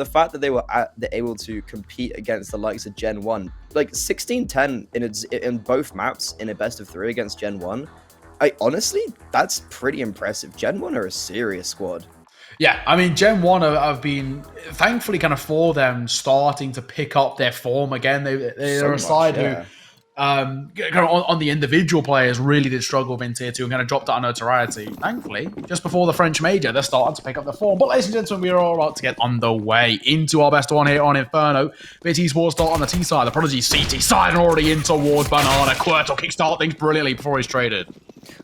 the fact that they're able to compete against the likes of Gen 1, like 16-10 in both maps in a best of 3 against Gen 1, honestly, that's pretty impressive. Gen 1 are a serious squad. Yeah, I mean, Gen 1 have been, thankfully, kind of for them, starting to pick up their form again. They're a side who, kind of on the individual players, really did struggle in Tier 2 and kind of dropped out of notoriety. Thankfully, just before the French Major, they're starting to pick up their form. But ladies and gentlemen, we are all about to get underway into our best one here on Inferno. BiT Esports start on the T side, the Prodigy CT side, and already in towards Banana. Quert will kickstart things brilliantly before he's traded.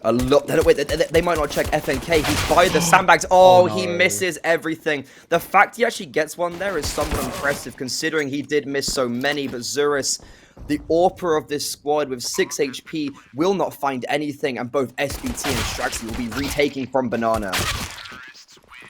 A lot. Wait, they might not check FNK. He's by the sandbags. Oh, no. He misses everything. The fact he actually gets one there is somewhat impressive, considering he did miss so many. But Zurus, the AWPer of this squad with 6 HP, will not find anything, and both SBT and Straxy will be retaking from Banana.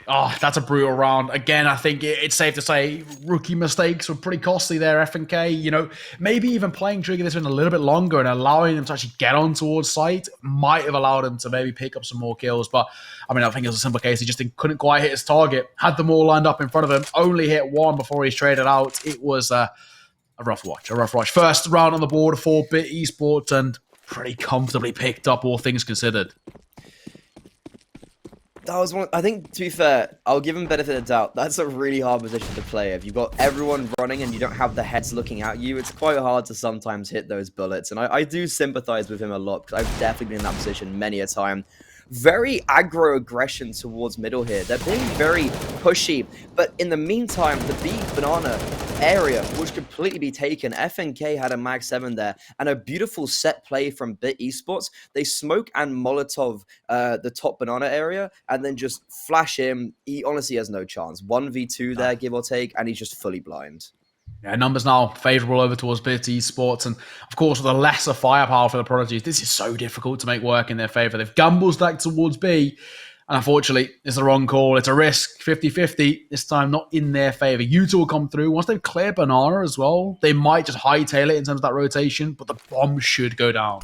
Oh, that's a brutal round. Again, I think it's safe to say rookie mistakes were pretty costly there, FNK. You know, maybe even playing Trigger this one a little bit longer and allowing them to actually get on towards site might have allowed him to maybe pick up some more kills. But, I mean, I think it was a simple case. He just couldn't quite hit his target. Had them all lined up in front of him. Only hit one before he's traded out. It was a rough watch, First round on the board for BiT Esports and pretty comfortably picked up, all things considered. That was one. I think, to be fair, I'll give him benefit of the doubt. That's a really hard position to play. If you've got everyone running and you don't have the heads looking at you, it's quite hard to sometimes hit those bullets. And I do sympathize with him a lot, because I've definitely been in that position many a time. Very aggro aggression towards middle here. They're being very pushy, but in the meantime, the B Banana area would completely be taken. FNK had a mag 7 there, and a beautiful set play from BiT Esports. They smoke and Molotov the top Banana area, and then just flash him. He honestly has no chance. 1v2 there, give or take, and he's just fully blind. Yeah, numbers now favourable over towards BiT Esports, and of course with a lesser firepower for the Prodigies, this is so difficult to make work in their favour. They've gamble stacked towards B, and unfortunately, it's the wrong call. It's a risk, 50-50, this time not in their favour. U2 will come through. Once they've cleared Banana as well, they might just hightail it in terms of that rotation, but the bomb should go down.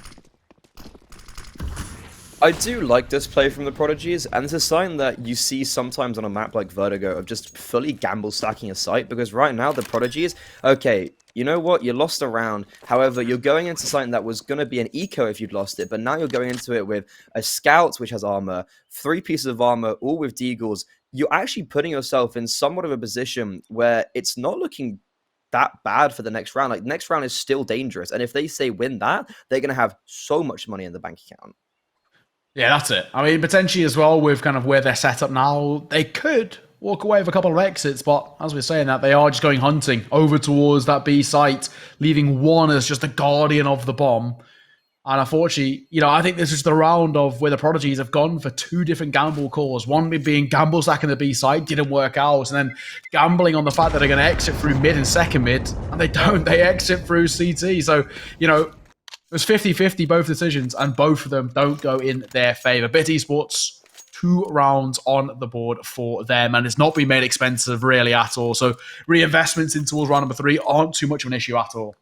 I do like this play from the Prodigies, and it's a sign that you see sometimes on a map like Vertigo of just fully gamble stacking a site, because right now the Prodigies, okay, you know what, you lost a round, however, you're going into something that was going to be an eco if you'd lost it, but now you're going into it with a Scout, which has armor, 3 pieces of armor, all with deagles. You're actually putting yourself in somewhat of a position where it's not looking that bad for the next round. Like, the next round is still dangerous, and if they say win that, they're going to have so much money in the bank account. Yeah, that's it. I mean, potentially as well, with kind of where they're set up now, they could walk away with a couple of exits, but as we're saying that, they are just going hunting over towards that B site, leaving one as just the guardian of the bomb. And unfortunately, you know, I think this is the round of where the Prodigies have gone for 2 different gamble calls. One being gamble stacking the B site, didn't work out, and then gambling on the fact that they're going to exit through mid and second mid, and they don't. They exit through CT. So, you know, it was 50-50, both decisions, and both of them don't go in their favour. BiT Esports, 2 rounds on the board for them, and it's not been made expensive really at all. So reinvestments in towards round number 3 aren't too much of an issue at all.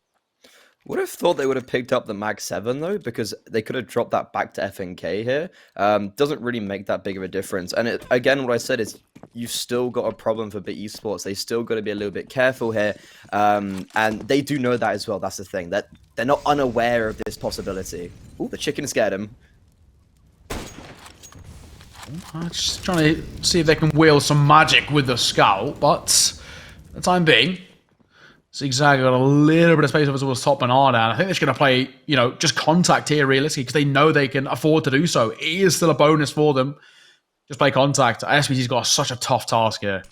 Would have thought they would have picked up the mag 7 though, because they could have dropped that back to FNK here. Doesn't really make that big of a difference. And again, what I said is you've still got a problem for BiT Esports. They still got to be a little bit careful here. And they do know that as well. That's the thing. That they're not unaware of this possibility. Ooh, the chicken scared him. Just trying to see if they can wield some magic with the Scout, but for the time being, Zigzag got a little bit of space over towards top Banana, and I think they're just going to play, you know, just contact here realistically, because they know they can afford to do so. It is still a bonus for them. Just play contact. SBT's got such a tough task here.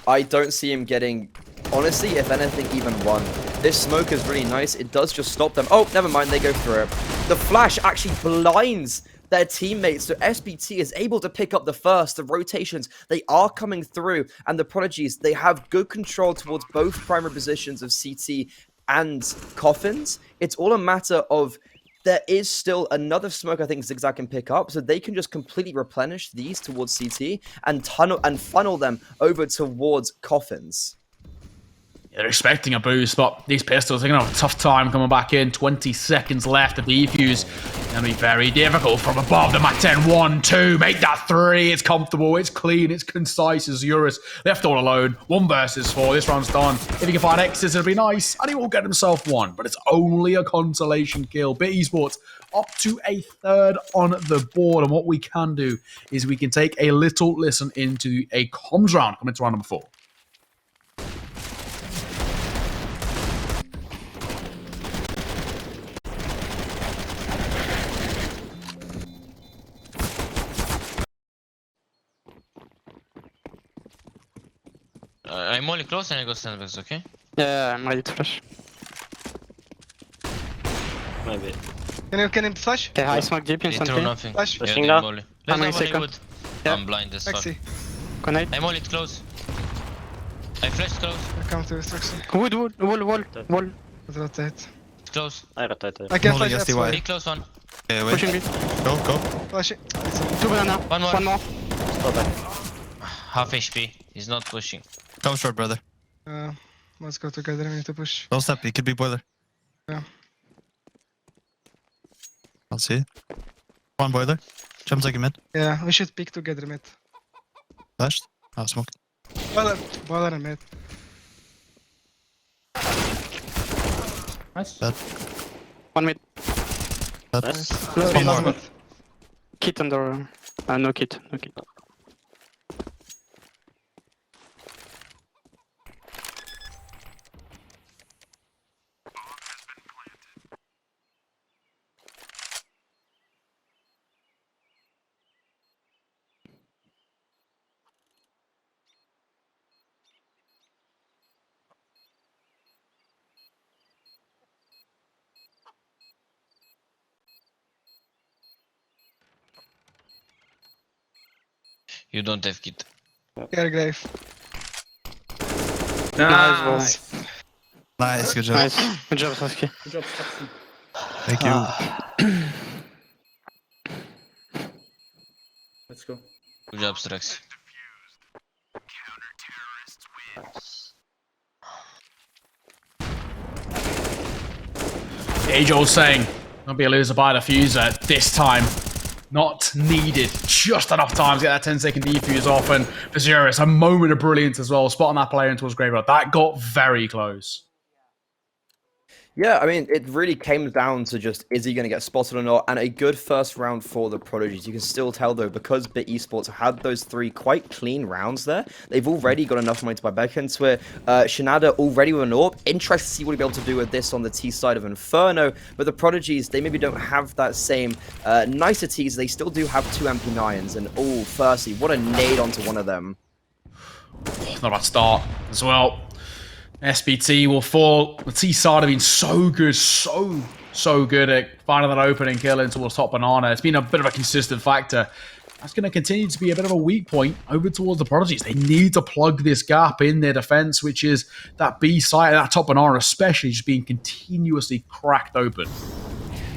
I don't see him getting, honestly, if anything, even one. This smoke is really nice. It does just stop them. Oh, never mind. They go through it. The flash actually blinds their teammates, so SBT is able to pick up the first. The rotations, they are coming through, and the Prodigies, they have good control towards both primary positions of CT and Coffins. It's all a matter of there is still another smoke I think Zigzag can pick up, so they can just completely replenish these towards CT and funnel them over towards Coffins. They're expecting a boost, but these pistols are going to have a tough time coming back in. 20 seconds left. The defuse going to be very difficult from above. The Mac 10, 1, 2, make that 3. It's comfortable, it's clean, it's concise as Eurus. Left all alone. 1 versus 4. This round's done. If he can find X's, it'll be nice. And he will get himself 1, but it's only a consolation kill. BiT Esports up to a 3rd on the board. And what we can do is we can take a little listen into a comms round coming to round number 4. I'm only close and I go sandbags, okay? Yeah, I'm ready to flash. Maybe. Can you flash? Okay, I smoke deep in They throw something. nothing. Flash. Yeah, Flashing they now. molly. How Let's many go molly seconds? wood. Yeah. I'm blind as fuck. Taxi. Connect. I'm only close. I flashed close. I come to taxi. Wood, wall. Rotate. It's close. I rotated. I can Molly flash SDY. F1. Be close one. Okay, wait. Pushing B. Go. Flash it. 2 banana. One more. One more. Stop back. Half HP. He's not pushing. Come short, brother. Let's go together. We need to push. Don't step. He could be boiler. Yeah. I'll see. 1 boiler. Jump like a mid. Yeah, we should pick together mid. Flashed. Oh, smoke. Boiler and mid. Nice. Dead. 1 mid. Dead. Nice. One more. Mid. Kit under. No kit. No kit. You don't have kit. Care grave. Nice. Nice. Good job. Nice. Good job, Sasuke. Good job, Saxon. Thank you. Let's go. Good job, Strax. Age-old saying, don't be a loser by the fuser this time. Not needed. Just enough time to get that 10-second defuse off. And for Eurus, a moment of brilliance as well. Spotting that player into his graveyard. That got very close. Yeah, I mean, it really came down to just, is he going to get spotted or not? And a good first round for the Prodigies. You can still tell, though, because BiT Esports had those 3 quite clean rounds there, they've already got enough money to buy back into it. Shinada already with an AWP. Interested to see what he'll be able to do with this on the T side of Inferno. But the Prodigies, they maybe don't have that same niceties. They still do have 2 MP9s. And, oh, Fozzy, what a nade onto one of them. Not a bad start as well. SBT will fall. The T side have been so good, so good at finding that opening kill in towards top banana. It's been a bit of a consistent factor. That's going to continue to be a bit of a weak point over towards the Prodigies. They need to plug this gap in their defense, which is that B side, that top banana especially, just being continuously cracked open.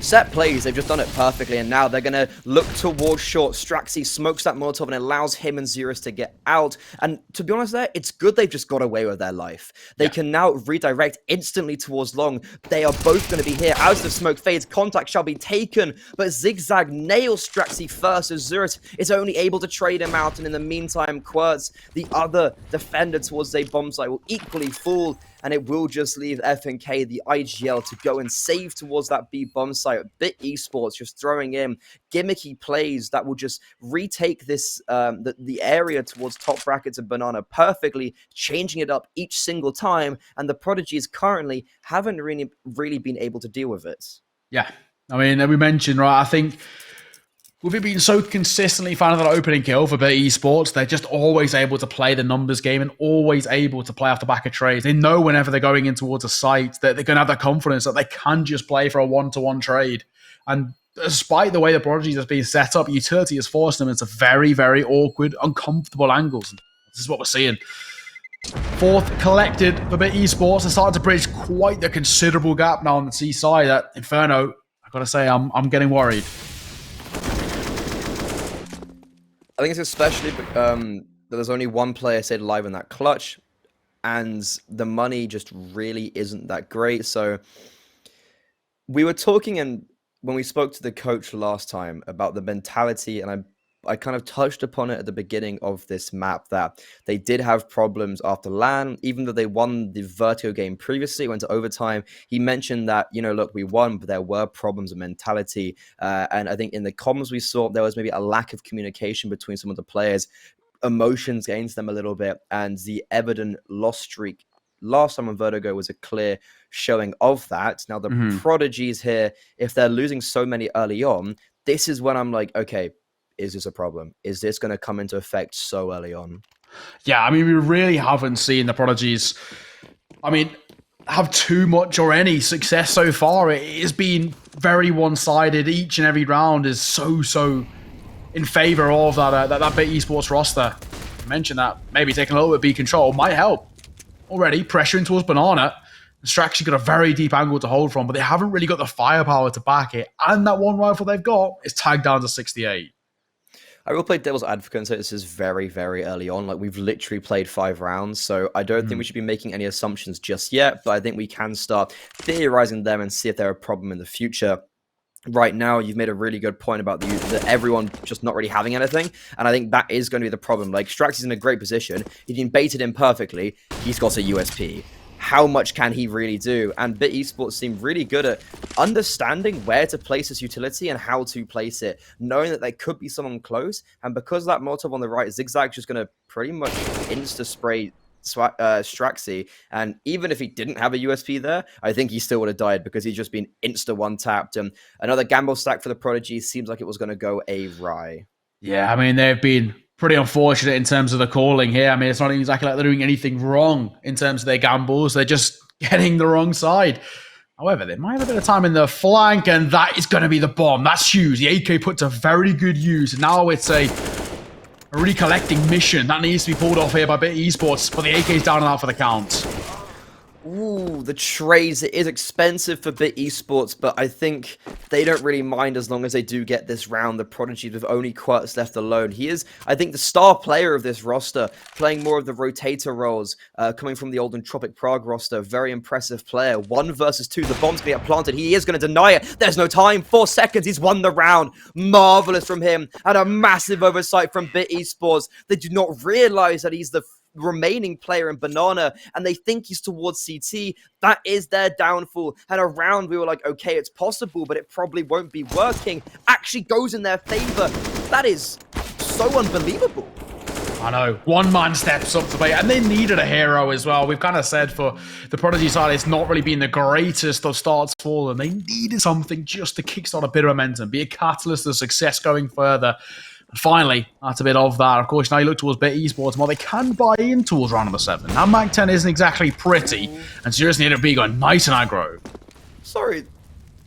Set plays, they've just done it perfectly, and now they're going to look towards short. Straxy smokes that Molotov and allows him and Zerus to get out. And to be honest there, it's good they've just got away with their life. They can now redirect instantly towards long. They are both going to be here. As the smoke fades, contact shall be taken, but Zigzag nails Straxy first as Zerus is only able to trade him out, and in the meantime, Quirts, the other defender towards a bomb site, will equally fall. And it will just leave FNK, the IGL, to go and save towards that B bomb site. BiT Esports just throwing in gimmicky plays that will just retake this the area towards top brackets of Banana perfectly, changing it up each single time. And the Prodigies currently haven't really been able to deal with it. Yeah, I mean, we mentioned, right, I think with it being so consistently finding that opening kill for BiT Esports, they're just always able to play the numbers game and always able to play off the back of trades. They know whenever they're going in towards a site that they're going to have that confidence that they can just play for a one-to-one trade. And despite the way the Prodigy has been set up, utility has forced them into very, very awkward, uncomfortable angles. This is what we're seeing. 4th collected for BiT Esports. They're starting to bridge quite the considerable gap now on the T side. That Inferno, I've got to say, I'm getting worried. I think it's especially that there's only one player stayed alive in that clutch. and the money just really isn't that great. So we were talking, and when we spoke to the coach last time about the mentality, and I kind of touched upon it at the beginning of this map that they did have problems after LAN, even though they won the Vertigo game previously, went to overtime. He mentioned that, you know, look, we won, but there were problems of mentality. And I think in the comms we saw there was maybe a lack of communication between some of the players, emotions against them a little bit, and the evident loss streak last time on Vertigo was a clear showing of that. Now, the Prodigies here, if they're losing so many early on, this is when I'm like, okay, is this a problem? Is this going to come into effect so early on? Yeah, I mean, we really haven't seen the Prodigies, have too much or any success so far. It has been very one-sided. Each and every round is so in favor of that BiT esports roster. I mentioned that maybe taking a little bit of B control might help. Already pressuring towards Banana. Straxy got a very deep angle to hold from, but they haven't really got the firepower to back it. And that one rifle they've got is tagged down to 68. I will play devil's advocate and say this is very, very early on. Like, we've literally played 5 rounds, so I don't think we should be making any assumptions just yet, but I think we can start theorizing them and see if they're a problem in the future. Right now, you've made a really good point about that everyone just not really having anything, and I think that is going to be the problem. Like, Straxy's in a great position. He's been baited in perfectly. He's got a USP. How much can he really do? And BiT esports seem really good at understanding where to place this utility and how to place it, knowing that there could be someone close. And because that Molotov on the right, Zigzag's just going to pretty much insta-spray Straxy. And even if he didn't have a USP there, I think he still would have died because he's just been insta one-tapped. And another gamble stack for the Prodigy seems like it was going to go awry. Yeah, I mean, they've been pretty unfortunate in terms of the calling here. I mean, it's not exactly like they're doing anything wrong in terms of their gambles. They're just getting the wrong side. However, they might have a bit of time in the flank, and that is going to be the bomb. That's huge. The AK put to very good use. Now it's a recollecting mission that needs to be pulled off here by BiT esports, but the AK is down and out for the count. Ooh, the trades. It is expensive for BiT esports, but I think they don't really mind as long as they do get this round. The Prodigy with only Quirts left alone. He is, I think, the star player of this roster, playing more of the rotator roles, coming from the old Entropic Prague roster. Very impressive player. 1 versus 2. The bomb's going to get planted. He is going to deny it. There's no time. 4 seconds. He's won the round. Marvelous from him. And a massive oversight from BiT esports. They do not realize that he's the remaining player in Banana, and they think he's towards CT. That is their downfall. And around, we were like, okay, it's possible, but it probably won't be working. Actually goes in their favor. That is so unbelievable. I know. One man steps up to play, and they needed a hero as well. We've kind of said for the Prodigy side, it's not really been the greatest of starts for them. They needed something just to kickstart a bit of momentum, be a catalyst of success going further. And finally, that's a bit of that. Of course, now you look towards BiT esports, well, they can buy in towards round number 7. Now, Mag 10 isn't exactly pretty, and seriously ended up being going nice and aggro. Sorry,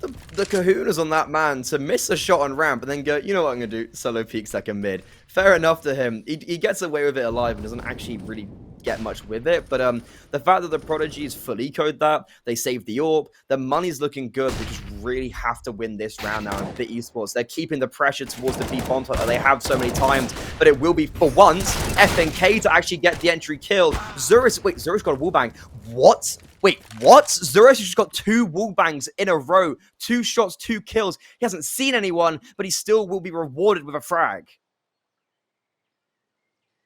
the kahunas on that man to miss a shot on ramp and then go, you know what I'm going to do? Solo peek second mid. Fair enough to him. He gets away with it alive and doesn't actually really get much with it. But the fact that the Prodigies fully code that, they saved the AWP, the money's looking good. They just really have to win this round now in BiT esports. They're keeping the pressure towards the B bomb site that they have so many times. But it will be, for once, FNK to actually get the entry kill. Zurus got a wallbang. What? Wait, what? Zurus just got 2 wallbangs in a row. 2 shots, 2 kills. He hasn't seen anyone, but he still will be rewarded with a frag.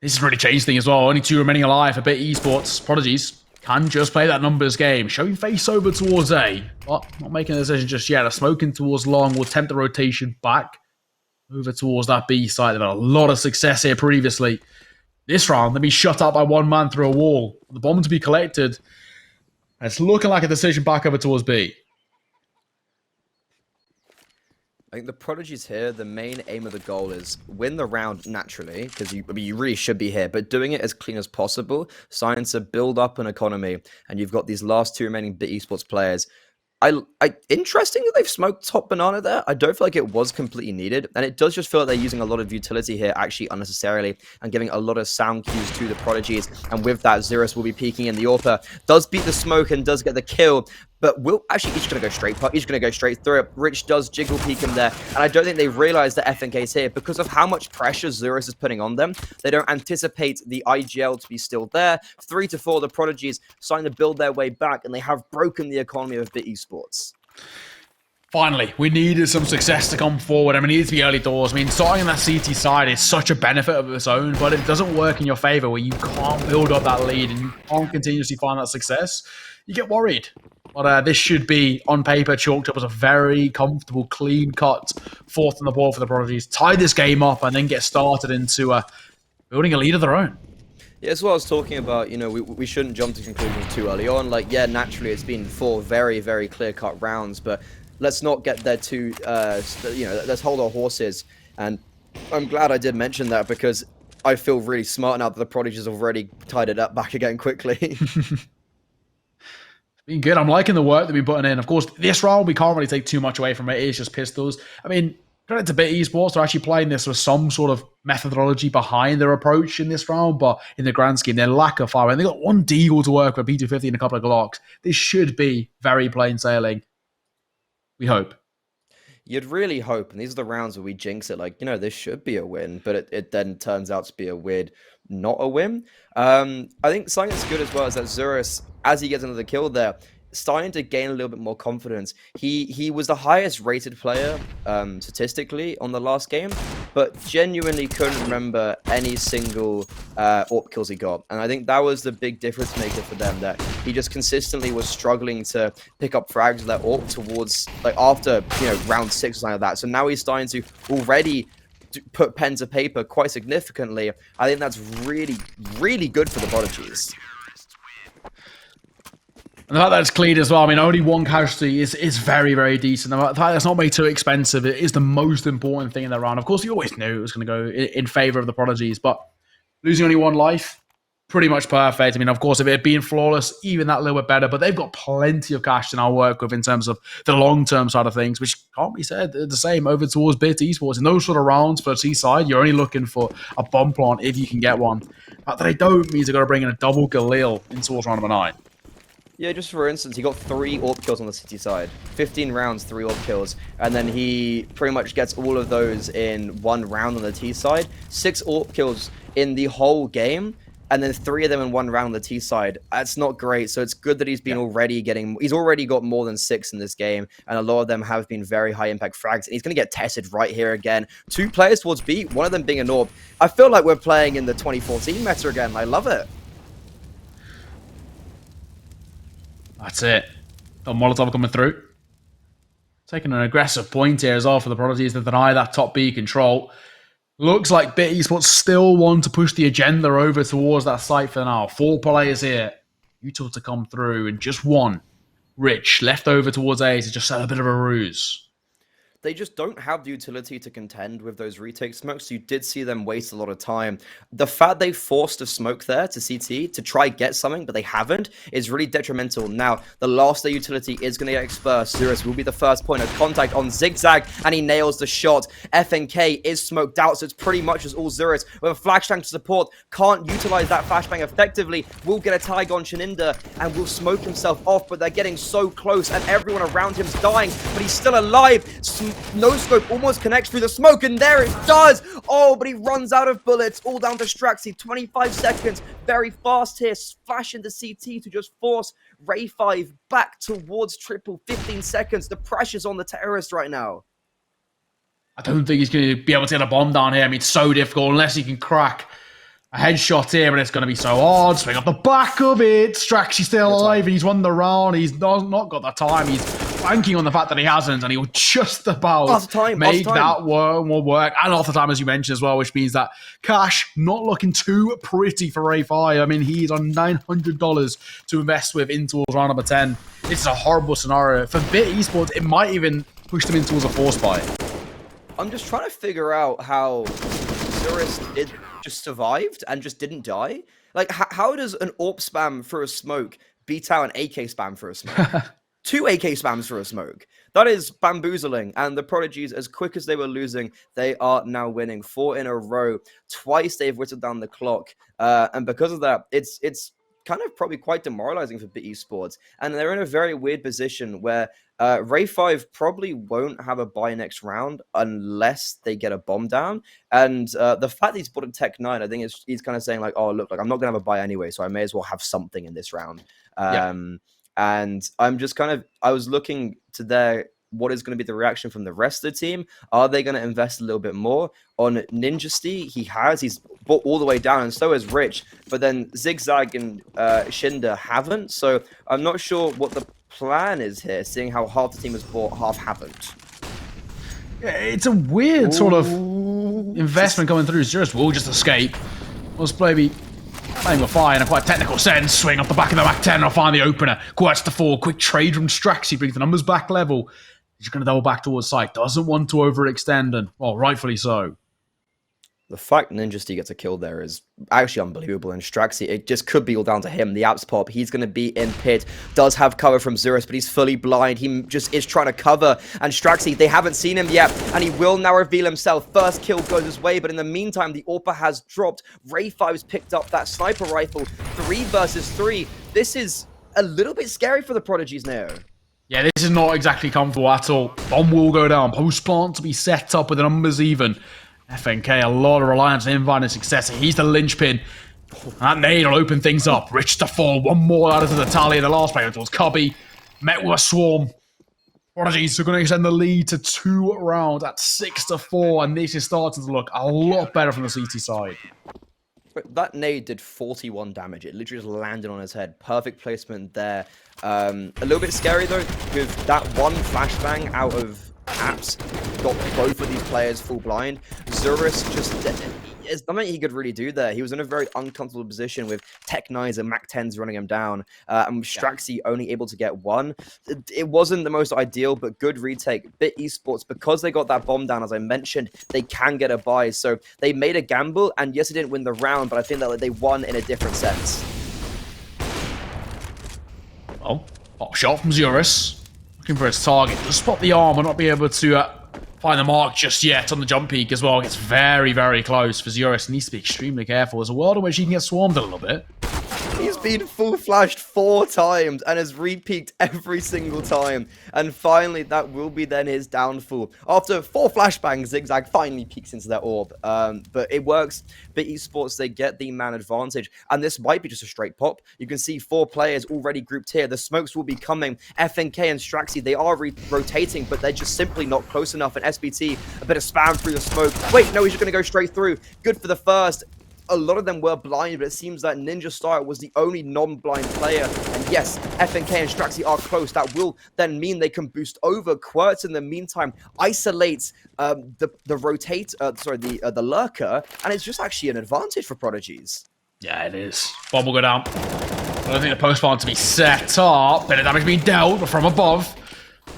This has really changed things as well. Only 2 remaining alive for BiT esports. Prodigies can just play that numbers game. Showing face over towards A, but not making a decision just yet. A smoking towards long will tempt the rotation back over towards that B side. They've had a lot of success here previously. This round, they've been shut out by 1 man through a wall. The bomb to be collected. It's looking like a decision back over towards B. I think the Prodigies here, the main aim of the goal is win the round naturally, because you really should be here, but doing it as clean as possible, starting to build up an economy, and you've got these last 2 remaining BiT esports players. Interesting that they've smoked top Banana there. I don't feel like it was completely needed, and it does just feel like they're using a lot of utility here actually unnecessarily and giving a lot of sound cues to the Prodigies, and with that, Zurus will be peeking in. The AWPer does beat the smoke and does get the kill, But Will actually he's gonna go straight putt. He's gonna go straight through it. Rich does jiggle peek him there, and I don't think they realize that FNK's here because of how much pressure Zurus is putting on them. They don't anticipate the IGL to be still there. 3 to 4, the Prodigies starting to build their way back, and they have broken the economy of BiT Esports. Finally, we needed some success to come forward. I mean, it needs to be early doors. I mean, starting on that CT side is such a benefit of its own, but it doesn't work in your favor where you can't build up that lead and you can't continuously find that success. You get worried. But this should be, on paper, chalked up as a very comfortable, clean-cut fourth on the ball for the Prodigies. Tie this game up and then get started into building a lead of their own. Yeah, that's what I was talking about. You know, we shouldn't jump to conclusions too early on. Like, yeah, naturally, it's been 4 very, very clear-cut rounds, but let's not get there too, let's hold our horses. And I'm glad I did mention that because I feel really smart now that the Prodigies already tied it up back again quickly. Been good. I'm liking the work that we're putting in. Of course, this round, we can't really take too much away from it. It's just pistols. I mean, credit to BiT Esports. They're actually playing this with some sort of methodology behind their approach in this round, but in the grand scheme, their lack of fire. And they got one deagle to work with, P250 and a couple of Glocks. This should be very plain sailing. We hope. You'd really hope, and these are the rounds where we jinx it, like, you know, this should be a win, but it then turns out to be a weird, not a win. I think something that's good as well is that Zurus, as he gets another kill there, starting to gain a little bit more confidence. He was the highest rated player statistically on the last game, but genuinely couldn't remember any single AWP kills he got. And I think that was the big difference maker for them, that he just consistently was struggling to pick up frags with that AWP towards, like, after, you know, round 6 or something like that. So now he's starting to already put pen to paper quite significantly. I think that's really, really good for the Prodigies. And the fact that it's clean as well, I mean, only one casualty is very, very decent. The fact that it's not made too expensive, it is the most important thing in the round. Of course, you always knew it was going to go in favor of the Prodigies, but losing only 1 life, pretty much perfect. I mean, of course, if it had been flawless, even that little bit better, but they've got plenty of cash to now work with in terms of the long-term side of things, which can't be said the same over towards BiT Esports. In those sort of rounds for T-side, you're only looking for a bomb plant if you can get one. The fact that they don't means they've got to bring in a double Galil in towards round number 9. Yeah, just for instance, he got 3 AWP kills on the City side. 15 rounds, 3 AWP kills. And then he pretty much gets all of those in 1 round on the T side. 6 AWP kills in the whole game. And then 3 of them in 1 round on the T side. That's not great. So it's good that he's been he's already got more than 6 in this game. And a lot of them have been very high impact frags. And he's going to get tested right here again. 2 players towards B, one of them being an AWP. I feel like we're playing in the 2014 meta again. I love it. That's it. Got Molotov coming through. Taking an aggressive point here as well for the Prodigies to deny that top B control. Looks like BiT Esports still want to push the agenda over towards that site for now. 4 players here. Utah to come through and just 1. Rich left over towards A to just set a bit of a ruse. They just don't have the utility to contend with those retake smokes. You did see them waste a lot of time. The fact they forced a smoke there to CT to try get something, but they haven't, is really detrimental. Now, the last their utility is going to get exposed. Zurus will be the first point of contact on Zigzag, and he nails the shot. FNK is smoked out, so it's pretty much as all Zurus with a flashbang to support. Can't utilize that flashbang effectively. Will get a tag on Shaninda, and will smoke himself off, but they're getting so close, and everyone around him's dying, but he's still alive. No scope almost connects through the smoke, and there it does. Oh, but he runs out of bullets. All down to Straxy. 25 seconds. Very fast here. Flash into CT to just force Ray 5 back towards triple. 15 seconds. The pressure's on the terrorist right now. I don't think he's going to be able to get a bomb down here. I mean, it's so difficult unless he can crack a headshot here, but it's going to be so hard. Swing up the back of it. Straxy's still alive, and he's won the round. He's not got the time. He's banking on the fact that he hasn't, and he'll just about make that work. And off the time, as you mentioned as well, which means that cash not looking too pretty for Ray 5. I mean, he's on $900 to invest with in towards round number 10. This is a horrible scenario. For BiT Esports, it might even push them in towards a force buy. I'm just trying to figure out how Zurus just survived and just didn't die. Like, how does an AWP spam for a smoke beat out an AK spam for a smoke? 2 AK spams for a smoke. That is bamboozling. And the Prodigies, as quick as they were losing, they are now winning 4 in a row. Twice they've whittled down the clock. And because of that, it's kind of probably quite demoralizing for BiT Esports. And they're in a very weird position where Ray 5 probably won't have a buy next round unless they get a bomb down. And the fact that he's bought a Tech 9, I think he's kind of saying like, oh, look, like I'm not going to have a buy anyway, so I may as well have something in this round. And I'm just I was looking to what is going to be the reaction from the rest of the team. Are they going to invest a little bit more? On Ninjasty, he's bought all the way down, and so is Rich. But then Zigzag and Shinder haven't. So I'm not sure what the plan is here, seeing how half the team has bought, half haven't. Yeah, it's a weird sort of investment coming through. Zerus will just escape. Must maybe playing with fire in a quite technical sense. Swing off the back of the Mac 10 or find the opener. Quits the 4. Quick trade from Straxy brings the numbers back level. He's going to double back towards site. Doesn't want to overextend, and, well, rightfully so. The fact Ninjasty gets a kill there is actually unbelievable. And Straxy, it just could be all down to him. The apps pop. He's going to be in pit. Does have cover from Zerus, but he's fully blind. He just is trying to cover. And Straxy, they haven't seen him yet. And he will now reveal himself. First kill goes his way. But in the meantime, the AWPer has dropped. Ray 5's picked up that sniper rifle. 3 versus 3. This is a little bit scary for the Prodigies now. Yeah, this is not exactly comfortable at all. Bomb will go down. Post plant to be set up with the numbers even. FNK, a lot of reliance on him finding success. He's the linchpin. That nade will open things up. Rich to fall. One more out of the tally. The last player towards Cubby. Met with a swarm. Prodigies are going to extend the lead to 2 rounds at 6-4. And this is starting to look a lot better from the CT side. That nade did 41 damage. It literally just landed on his head. Perfect placement there. A little bit scary though, with that one flashbang out of apps got both of these players full blind. Zerus just, there's nothing he could really do there. He was in a very uncomfortable position with Tech 9s and Mac 10s running him down. And Straxy only able to get 1. It wasn't the most ideal, but good retake. BiT Esports, because they got that bomb down, as I mentioned, they can get a buy. So they made a gamble, and yes, they didn't win the round, but I think that they won in a different sense. Oh, hot shot from Zerus. Looking for his target. To spot the arm, will not be able to find the mark just yet on the jump peak as well. It's very, very close for Zerus. Needs to be extremely careful. There's a world in which he can get swarmed a little bit. He's been full flashed 4 times and has re-peaked every single time. And finally, that will be then his downfall. After 4 flashbangs, Zigzag finally peeks into their orb. But it works. BiT Esports, they get the man advantage. And this might be just a straight pop. You can see 4 players already grouped here. The smokes will be coming. FNK and Straxy, they are rotating, but they're just simply not close enough. And SBT, a bit of spam through the smoke. Wait, no, he's just going to go straight through. Good for the first. A lot of them were blind, but it seems that Ninja Star was the only non-blind player. And yes, FNK and Straxy are close. That will then mean they can boost over. Quirts, in the meantime, isolates the lurker, and it's just actually an advantage for Prodigies. Yeah, it is. Bomb will go down. I don't think the post plant to be set up. Bit of damage being dealt from above.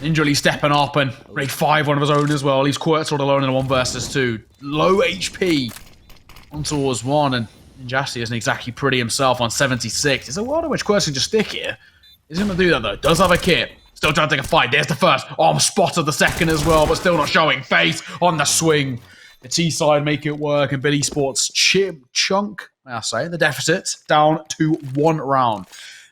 Ninja stepping up, and Ray 5 one of his own as well. He's Quirts all alone in a 1 versus 2. Low HP. On towards 1, and Ninjasty isn't exactly pretty himself on 76. There's a world in which Quirts can just stick here. He's going to do that though. Does have a kit. Still trying to take a fight. There's the first. Arm spotted the second as well, but still not showing face on the swing. The T side make it work, and BiT Esports chunk, may I say, the deficit down to 1 round.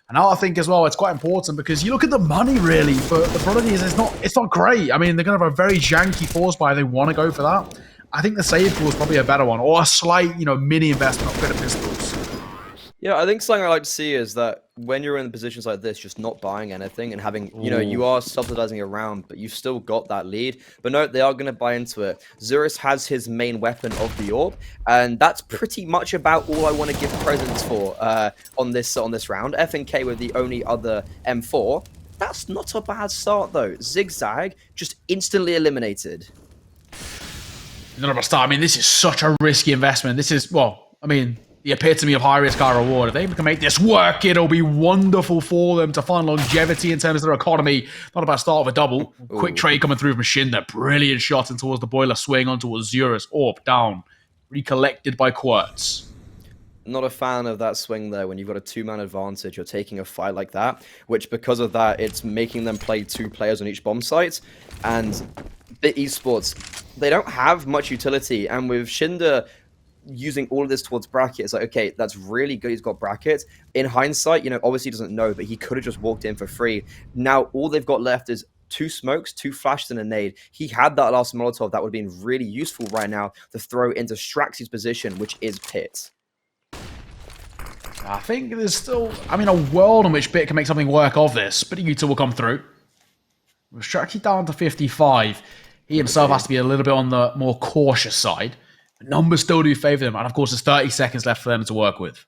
And now I think as well, it's quite important because you look at the money really for the Prodigies. It's not great. I mean, they're going to have a very janky force buy. They want to go for that. I think the save pool is probably a better one, or a slight, mini investment of better pistols. Yeah, I think something I like to see is that when you're in positions like this, just not buying anything and having, you are subsidizing around, but you've still got that lead. But no, they are going to buy into it. Zerus has his main weapon of the orb, and that's pretty much about all I want to give presents for on this round. FNK with the only other M4. That's not a bad start though. Zigzag just instantly eliminated. Another star. I mean, this is such a risky investment. This is, the epitome of high risk, high reward. If they can make this work, it'll be wonderful for them to find longevity in terms of their economy. Not a bad start of a double. Quick trade coming through from Shinder. Brilliant shot in towards the boiler swing onto Zerus. Orb down. Recollected by Quirts. Not a fan of that swing there. When you've got a 2-man advantage, you're taking a fight like that, which because of that, it's making them play 2 players on each bomb site. And BiT Esports, they don't have much utility, and with Shinder using all of this towards bracket. It's like, okay, that's really good. He's got brackets. In hindsight, you know, obviously he doesn't know, but he could have just walked in for free. Now all they've got left is 2 smokes, 2 flashes, and a nade. He had that last Molotov that would have been really useful right now to throw into Straxy's position, which is pit. I think there's still, I mean, a world in which BiT can make something work of this, but U2 will come through. With Straxy down to 55, he himself has to be a little bit on the more cautious side. But numbers still do favour them, and of course there's 30 seconds left for them to work with.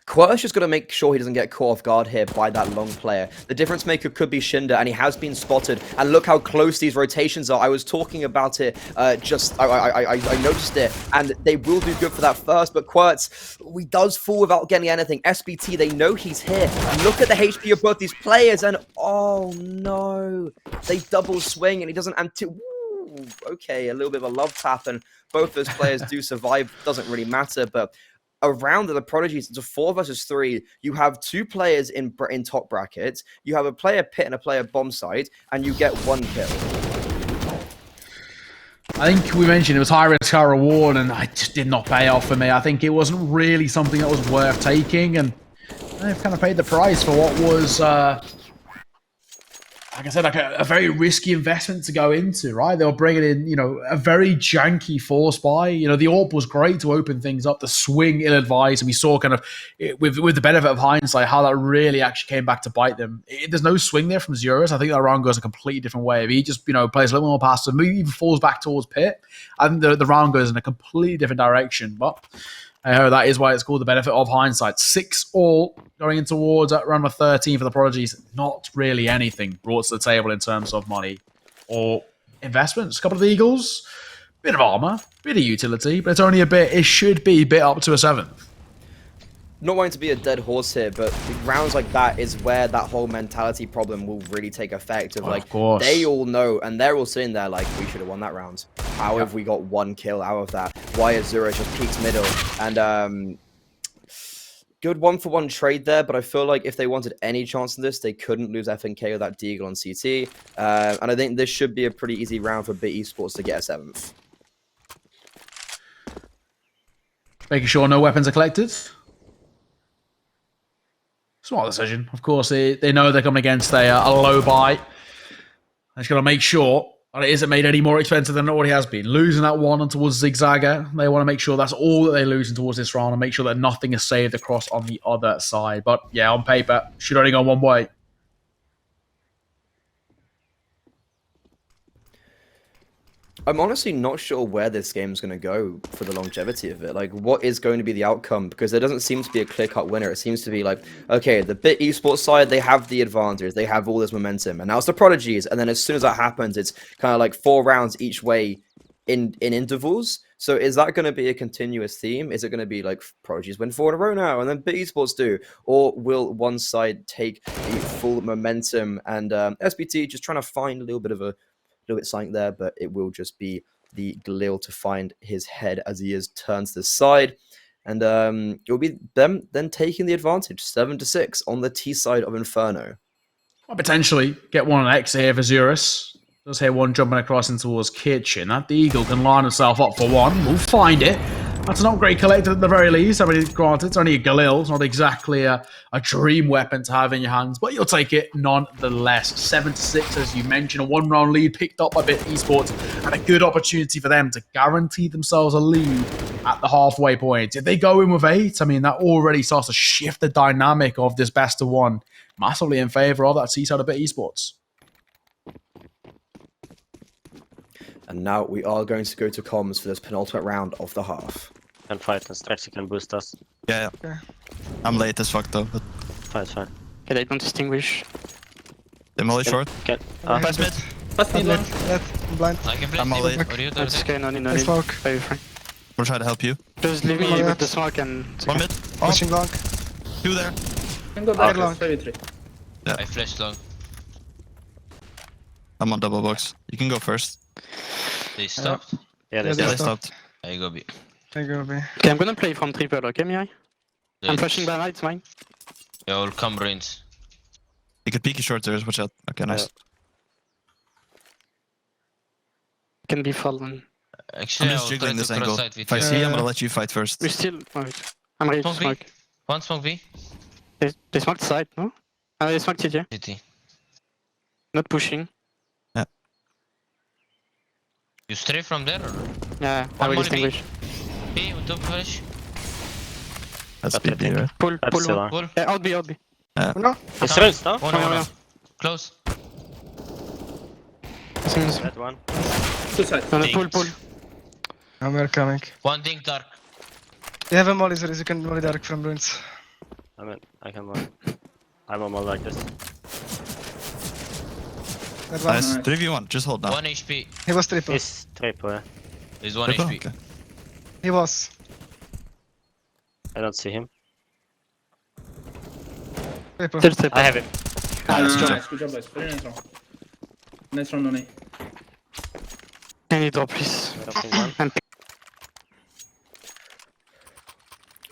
Quirt's just got to make sure he doesn't get caught off guard here by that long player. The difference maker could be Shinder, and he has been spotted. And look how close these rotations are. I was talking about it, I noticed it, and they will do good for that first. But Quirt's, he does fall without getting anything. SBT, they know he's here. Look at the HP of both these players, and oh no, they double swing, and he doesn't. Okay, a little bit of a love tap, and both those players do survive. Doesn't really matter, but. Around the Prodigies, it's a 4 versus 3. You have 2 players in top brackets. You have a player pit and a player bomb site, and you get 1 kill. I think we mentioned it was high risk, high reward, and it just did not pay off for me. I think it wasn't really something that was worth taking, and they've kind of paid the price for what was, like I said, like a very risky investment to go into, right? They were bringing in, you know, a very janky force buy. You know, the AWP was great to open things up, the swing ill-advised, and we saw kind of, with the benefit of hindsight, how that really actually came back to bite them. There's no swing there from Zurus. I think that round goes a completely different way. If he just, you know, plays a little more passive, maybe even falls back towards pit, I think the round goes in a completely different direction. But that is why it's called the benefit of hindsight. 6-all going in towards round number 13 for the Prodigies. Not really anything brought to the table in terms of money or investments. A couple of Eagles, bit of armor, bit of utility, but it's only a bit. It should be bit up to a 7th. Not wanting to be a dead horse here, but rounds like that is where that whole mentality problem will really take effect. Of course. They all know, and they're all sitting there like, we should have won that round. How have we got 1 kill out of that? Why has Zura just peaked middle? And good 1-for-1 trade there, but I feel like if they wanted any chance in this, they couldn't lose FNK or that Deagle on CT. And I think this should be a pretty easy round for BiT Esports to get a 7th. Making sure no weapons are collected. Smart decision. Of course, they know they're coming against a low buy. They're just going to make sure that it isn't made any more expensive than it already has been. Losing that one and towards Zigzagger, they want to make sure that's all that they lose towards this round and make sure that nothing is saved across on the other side. But yeah, on paper, should only go one way. I'm honestly not sure where this game's going to go for the longevity of it. Like, what is going to be the outcome? Because there doesn't seem to be a clear-cut winner. It seems to be like, okay, the BiT Esports side, they have the advantage. They have all this momentum. And now it's the Prodigies. And then as soon as that happens, it's kind of like 4 rounds each way in intervals. So is that going to be a continuous theme? Is it going to be like Prodigies win 4 in a row now and then BiT Esports do? Or will one side take the full momentum and SBT just trying to find a little bit something there, but it will just be the Galil to find his head as he turns to the side. And it will be them then taking the advantage, 7-6 on the T side of Inferno. Might potentially get one on X here for Zurus. Does hear one jumping across in towards Kitchen. That the Eagle can line himself up for one. We'll find it. That's an upgrade collected at the very least. I mean, granted, it's only a Galil. It's not exactly a dream weapon to have in your hands, but you'll take it nonetheless. 7-6, as you mentioned, a 1-round lead picked up by BiT Esports, and a good opportunity for them to guarantee themselves a lead at the halfway point. If they go in with 8, I mean, that already starts to shift the dynamic of this best of 1 massively in favour of that C-side of BiT Esports. And now we are going to go to comms for this penultimate round of the half. Can fight and Straxy can boost us. Yeah. Okay. I'm late as fuck though. But Fine. Okay, they don't distinguish. I'm only short. Okay. Pass mid. I'm blind. I can play I'm all mid. in. What do you do? That's okay, no need. I smoke. Very fine. We'll try to help you. Just leave me Yeah. with the smoke and... One mid. Pushing long. 2 there. Very long. I flashed long. I'm on double box. You can go first. They stopped. Yeah, Yeah, there's they Yeah, they stopped. stopped. I go B. I go B. Okay, I'm gonna play from triple, okay, Mirai? I'm They- flashing by right, it's mine. They all come range. You could peek you short there. Watch out. Okay, nice. Can be fallen. Actually, I'm I just will try jiggling to this cross angle. side with If I you. see, I'm gonna let you fight first. We still. Wait. I'm ready to Smoke B. smoke. One smoke B. They smoked side, no? They smoked it, yeah. CT. Not pushing. You stray from there or? Yeah, I One will more B. distinguish. B with top flash. That's BT, right? Pull, That's pull still one. on. Pull. Out B, out B. No? It's Come. runes, no? One, Oh, one, yeah, one. Close. Seems. That one. No, Ding. pull, pull. We're coming. One dink dark. You have a molly, Zeros. You can molly dark from ruins. I mean, I can one. I'm on like this. That one. Nice. 3v1, just hold now. 1 HP. He was triple. He's triple, yeah. He's 1 Triple? HP. Okay. He was. I don't see him. Triple. Still triple. I have him. Nice, good job boys. Very nice round. Nice round, Noni. I need drop, please. I don't think one. And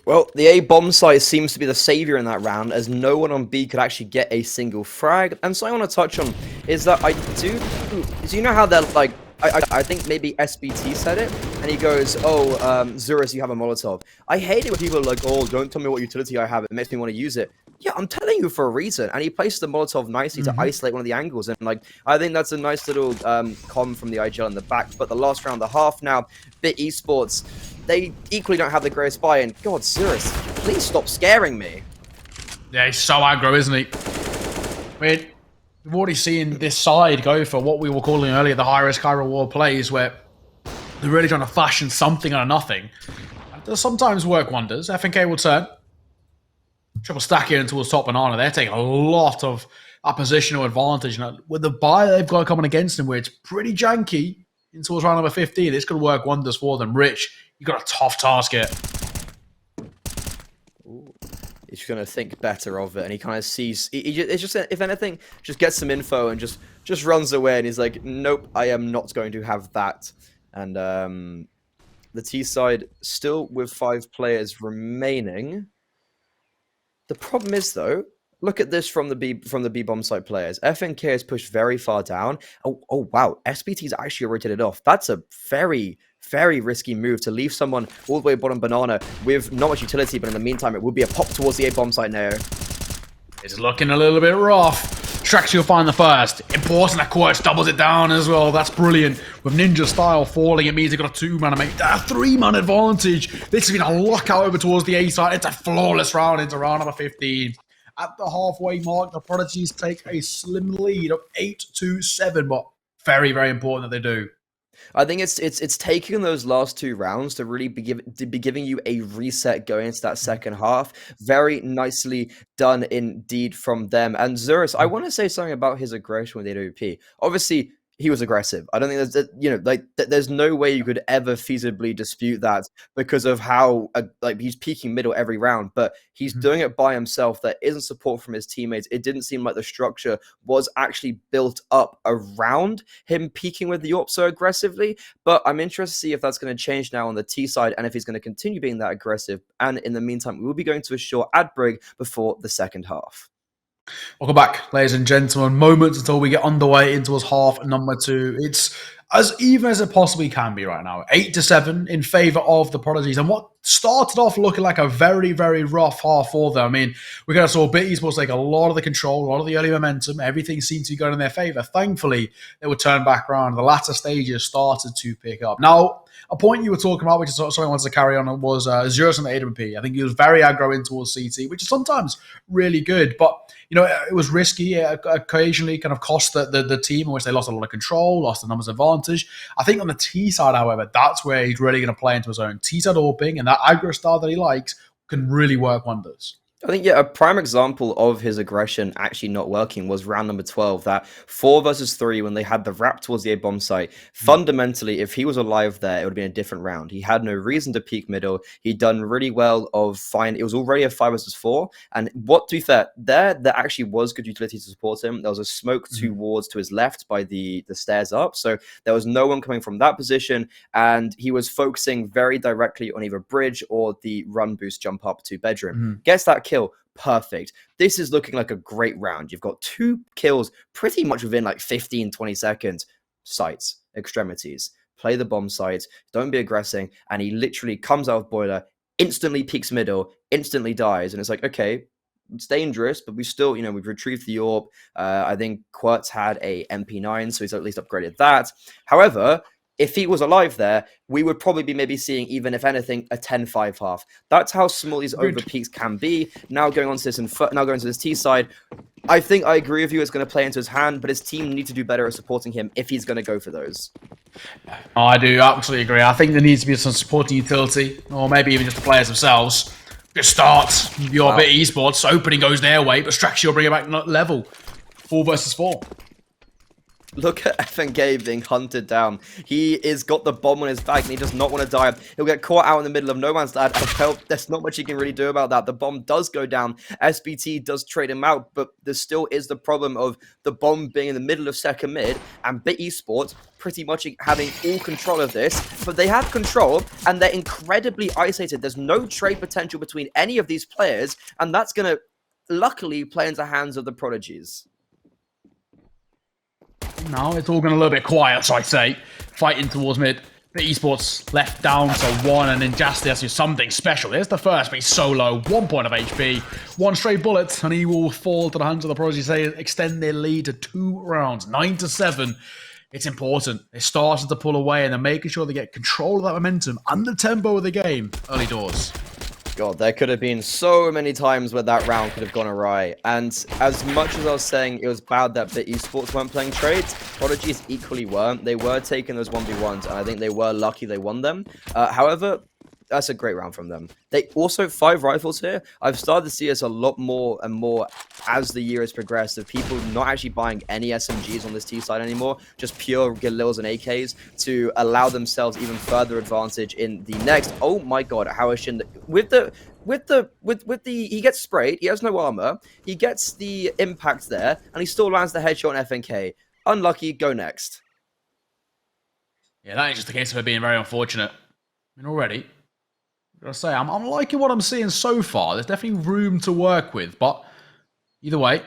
Well, the A bomb site seems to be the savior in that round, as no one on B could actually get a single frag. And something I want to touch on is that do you know how they're like? I think maybe SBT said it, and he goes, "Oh, Zurus, you have a Molotov." I hate it when people are like, "Oh, don't tell me what utility I have. It makes me want to use it." Yeah, I'm telling you for a reason. And he placed the Molotov nicely to isolate one of the angles, and like I think that's a nice little com from the IGL in the back. But the last round, the half now, BiT Esports, they equally don't have the greatest buy-in. God, Zurus, please stop scaring me. Yeah, he's so aggro, isn't he? I mean, we've already seen this side go for what we were calling earlier the high-risk, high-reward plays, where they're really trying to fashion something out of nothing. And it does sometimes work wonders. FNK will turn. Triple stack in towards top banana. They're taking a lot of oppositional advantage. And with the buy they've got coming against them, where it's pretty janky in towards round number 15, it's going to work wonders for them. Rich, you've got a tough task here. He's going to think better of it, and he kind of sees. It's just, if anything, just gets some info and just runs away. And he's like, "Nope, I am not going to have that." And the T side still with 5 players remaining. The problem is though, look at this from the B bomb side players. FNK is pushed very far down. Oh wow, SBT's actually rotated off. That's a very risky move to leave someone all the way bottom banana with not much utility, but in the meantime, it would be a pop towards the A bomb site now. It's looking a little bit rough. Trax, you'll find the first. Important that Quartz doubles it down as well. That's brilliant. With Ninja style falling, it means they've got a 2-man, a 3-man advantage. This has been a lockout over towards the A side. It's a flawless round into round number 15. At the halfway mark, the Prodigies take a slim lead of 8-7, but very, very important that they do. I think it's taking those last 2 rounds to really be giving you a reset going into that second half. Very nicely done indeed from them. And Zurus, I want to say something about his aggression with AWP. Obviously, he was aggressive. I don't think there's no way you could ever feasibly dispute that because of how he's peaking middle every round, but he's doing it by himself. There isn't support from his teammates. It didn't seem like the structure was actually built up around him peaking with the AWP so aggressively, but I'm interested to see if that's going to change now on the T side and if he's going to continue being that aggressive. And in the meantime, we'll be going to a short ad break before the second half. Welcome back, ladies and gentlemen. Moments until we get underway into half number 2. It's as even as it possibly can be right now. 8-7 in favor of the Prodigies. And what started off looking like a very, very rough half for them. I mean, we kind of saw BiT Esports take a lot of the control, a lot of the early momentum. Everything seemed to be going in their favor. Thankfully, they would turn back around. The latter stages started to pick up. Now, a point you were talking about, which is something I wanted to carry on, was Zurus on the AWP. I think he was very aggro in towards CT, which is sometimes really good. But, you know, it was risky. It occasionally kind of cost the team in which they lost a lot of control, lost the numbers advantage. I think on the T side, however, that's where he's really going to play into his own. T side AWPing and that aggro style that he likes can really work wonders. I think, yeah, a prime example of his aggression actually not working was round number 12, that 4 versus 3 when they had the wrap towards the A bomb site. Fundamentally, if he was alive there, it would have been a different round. He had no reason to peek middle. He'd done really well it was already a 5 versus 4. And what, to be fair, there actually was good utility to support him. There was a smoke towards to his left by the stairs up. So there was no one coming from that position. And he was focusing very directly on either bridge or the run boost jump up to bedroom. Gets that kill. Perfect. This is looking like a great round. You've got 2 kills pretty much within like 15-20 seconds. Sights, extremities. play the bomb site, don't be aggressing, and he literally comes out of boiler, instantly peeks middle, instantly dies, and it's like, okay, it's dangerous, but we still, we've retrieved the orb. I think Quirt's had a MP9, so he's at least upgraded that. However, if he was alive there, we would probably be maybe seeing, even if anything, a 10-5 half. That's how small these over peaks can be. Now going on to this this T side, I think I agree with you. It's going to play into his hand, but his team need to do better at supporting him if he's going to go for those. I do absolutely agree. I think there needs to be some supporting utility, or maybe even just the players themselves. Just start your BiT esports. Opening goes their way, but Straxy will bring it back level. 4 versus 4. Look at FNK being hunted down. He is got the bomb on his back and he does not want to die. He'll get caught out in the middle of no man's land. There's not much he can really do about that. The bomb does go down. SBT does trade him out, but there still is the problem of the bomb being in the middle of second mid and BiT esports pretty much having all control of this. But they have control and they're incredibly isolated. There's no trade potential between any of these players, and that's going to luckily play into the hands of the Prodigies. No, it's all going a little bit quiet, so I say. Fighting towards mid. The esports left down to 1, and then Justy has to do something special. Here's the first, but he's so low. 1 point of HP, 1 straight bullet, and he will fall to the hands of the Prodigies. They extend their lead to 2 rounds, 9-7. It's important. They're starting to pull away, and they're making sure they get control of that momentum and the tempo of the game early doors. God, there could have been so many times where that round could have gone awry. And as much as I was saying it was bad that BiT esports weren't playing trades, Prodigies equally weren't. They were taking those 1v1s, and I think they were lucky they won them. However, that's a great round from them. They also 5 rifles here. I've started to see us a lot more and more as the year has progressed of people not actually buying any SMGs on this T side anymore, just pure Galils and AKs to allow themselves even further advantage in the next. Oh my God, how is Shin with the he gets sprayed, he has no armor, he gets the impact there, and he still lands the headshot on FNK. Unlucky, go next. Yeah, that is just a case of it being very unfortunate. I mean, already, I say, I'm liking what I'm seeing so far. There's definitely room to work with, but either way,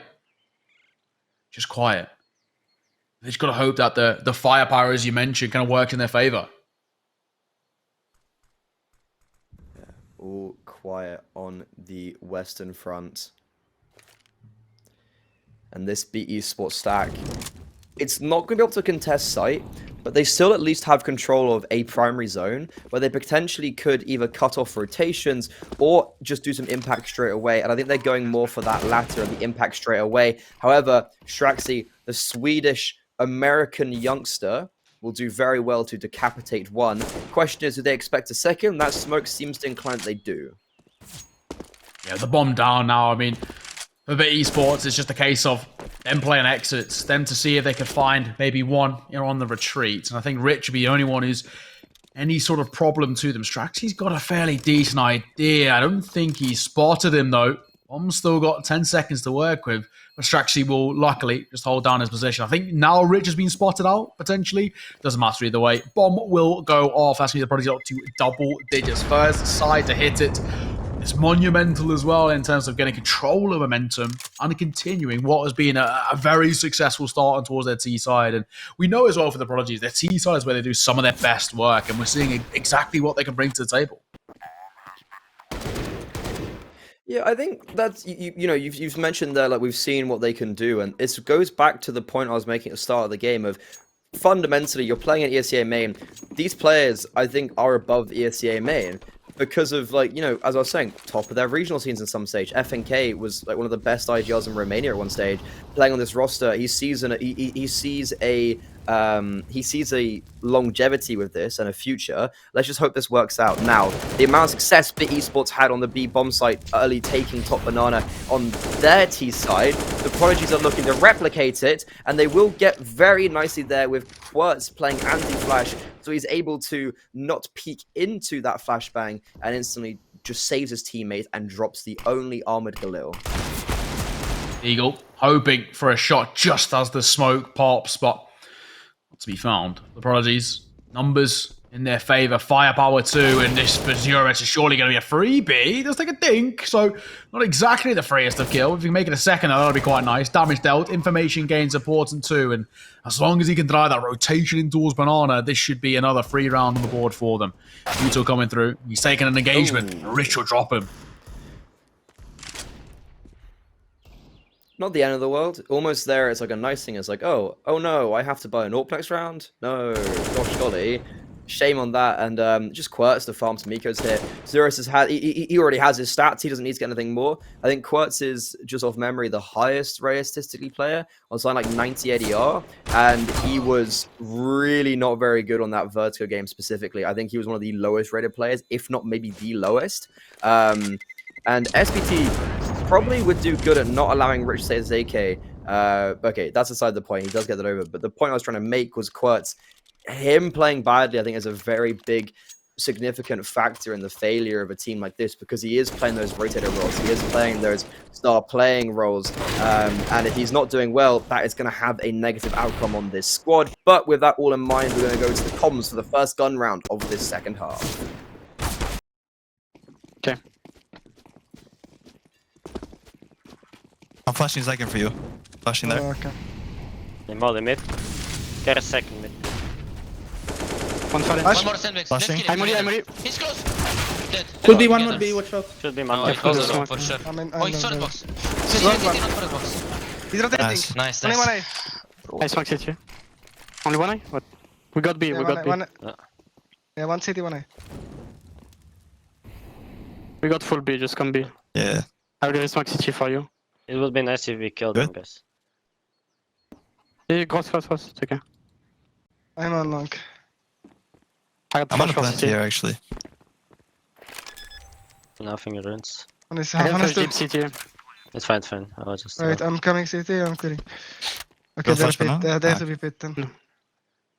just quiet. They just got to hope that the firepower, as you mentioned, kind of works in their favor. Yeah, all quiet on the Western Front. And this BiT esports stack, it's not going to be able to contest site, but they still at least have control of a primary zone where they potentially could either cut off rotations or just do some impact straight away. And I think they're going more for that latter, the impact straight away. However, Straxy, the Swedish-American youngster, will do very well to decapitate one. Question is, do they expect a second? That smoke seems to incline that they do. Yeah, the bomb down now. I mean, for BiT esports, it's just a case of them playing exits, them to see if they could find maybe one on the retreat. And I think Rich would be the only one who's any sort of problem to them. Straxy's got a fairly decent idea. I don't think he spotted him, though. Bomb's still got 10 seconds to work with. But Straxy will, luckily, just hold down his position. I think now Rich has been spotted out, potentially. Doesn't matter either way. Bomb will go off. That's me the Prodigy up to double digits. First side to hit it. It's monumental as well in terms of getting control of momentum and continuing what has been a very successful start towards their T side. And we know as well for the Prodigies, their T side is where they do some of their best work, and we're seeing exactly what they can bring to the table. Yeah, I think that's, you've mentioned there, like, we've seen what they can do, and it goes back to the point I was making at the start of the game of, fundamentally, you're playing an ESEA main. These players, I think, are above the ESEA main because of, like, as I was saying, top of their regional scenes in some stage. FNK was, like, one of the best IGLs in Romania at one stage. Playing on this roster, he sees a longevity with this and a future. Let's just hope this works out. Now, the amount of success BiT esports had on the B bomb site early, taking top banana on their T side, the Prodigies are looking to replicate it, and they will get very nicely there with Quirtz playing anti-flash, so he's able to not peek into that flashbang and instantly just saves his teammate and drops the only armored Galil. Eagle hoping for a shot just as the smoke pops, but to be found. The Prodigies, numbers in their favor. Firepower 2, and this Berserus is surely going to be a freebie. Does take a dink, so not exactly the freest of kills. If you can make it a second, that'll be quite nice. Damage dealt, information gains important too, and as long as he can drive that rotation in towards Banana, this should be another free round on the board for them. Muto coming through. He's taking an engagement. Rich will drop him. Not the end of the world. Almost there. It's like a nice thing. It's like, oh no, I have to buy an AWP next round. No, gosh golly. Shame on that, and just Quirtz to farm some ecos here. Zerus has had, he already has his stats, he doesn't need to get anything more. I think Quirtz is, just off memory, the highest Razer statistically player on something like 90 ADR, and he was really not very good on that Vertigo game specifically. I think he was one of the lowest rated players, if not maybe the lowest. And SBT probably would do good at not allowing Rich to say his AK. Okay, that's aside the point, he does get that over, but the point I was trying to make was Quirtz. Him playing badly, I think, is a very big, significant factor in the failure of a team like this, because he is playing those rotator roles. He is playing those star playing roles. And if he's not doing well, that is going to have a negative outcome on this squad. But with that all in mind, we're going to go to the comms for the first gun round of this second half. Okay. I'm flashing second for you. Flashing there. Okay. In molly mid. Get a second mid. One fire. One more sandwich. Flashing. Let's kill him. I'm ready. He's close. Dead. Could be one, would be, watch out. Should be Oh, man. he closed the smoke. door for sure. Oh, he's solid box. Long one. Not solid box. He's rotating. Nice. Nice, Only one nice. A. I smoke CT. Only one A? What? We got B, Yeah, we got B. Yeah, one CT, one A. We got full B, just come B. Yeah. I'll give a smoke CT for you. It would be nice if we killed Good. them, guys. Yeah, cross. It's okay. I'm on long. I got I'm on flash a for plant CT. here, actually. Nothing runes. One is I half, can one is flash two. deep CT. It's fine, fine. I was just. Wait, I'm coming CT, I'm clearing. Okay, Go they're flash pit. banana? They have to be pit then. No.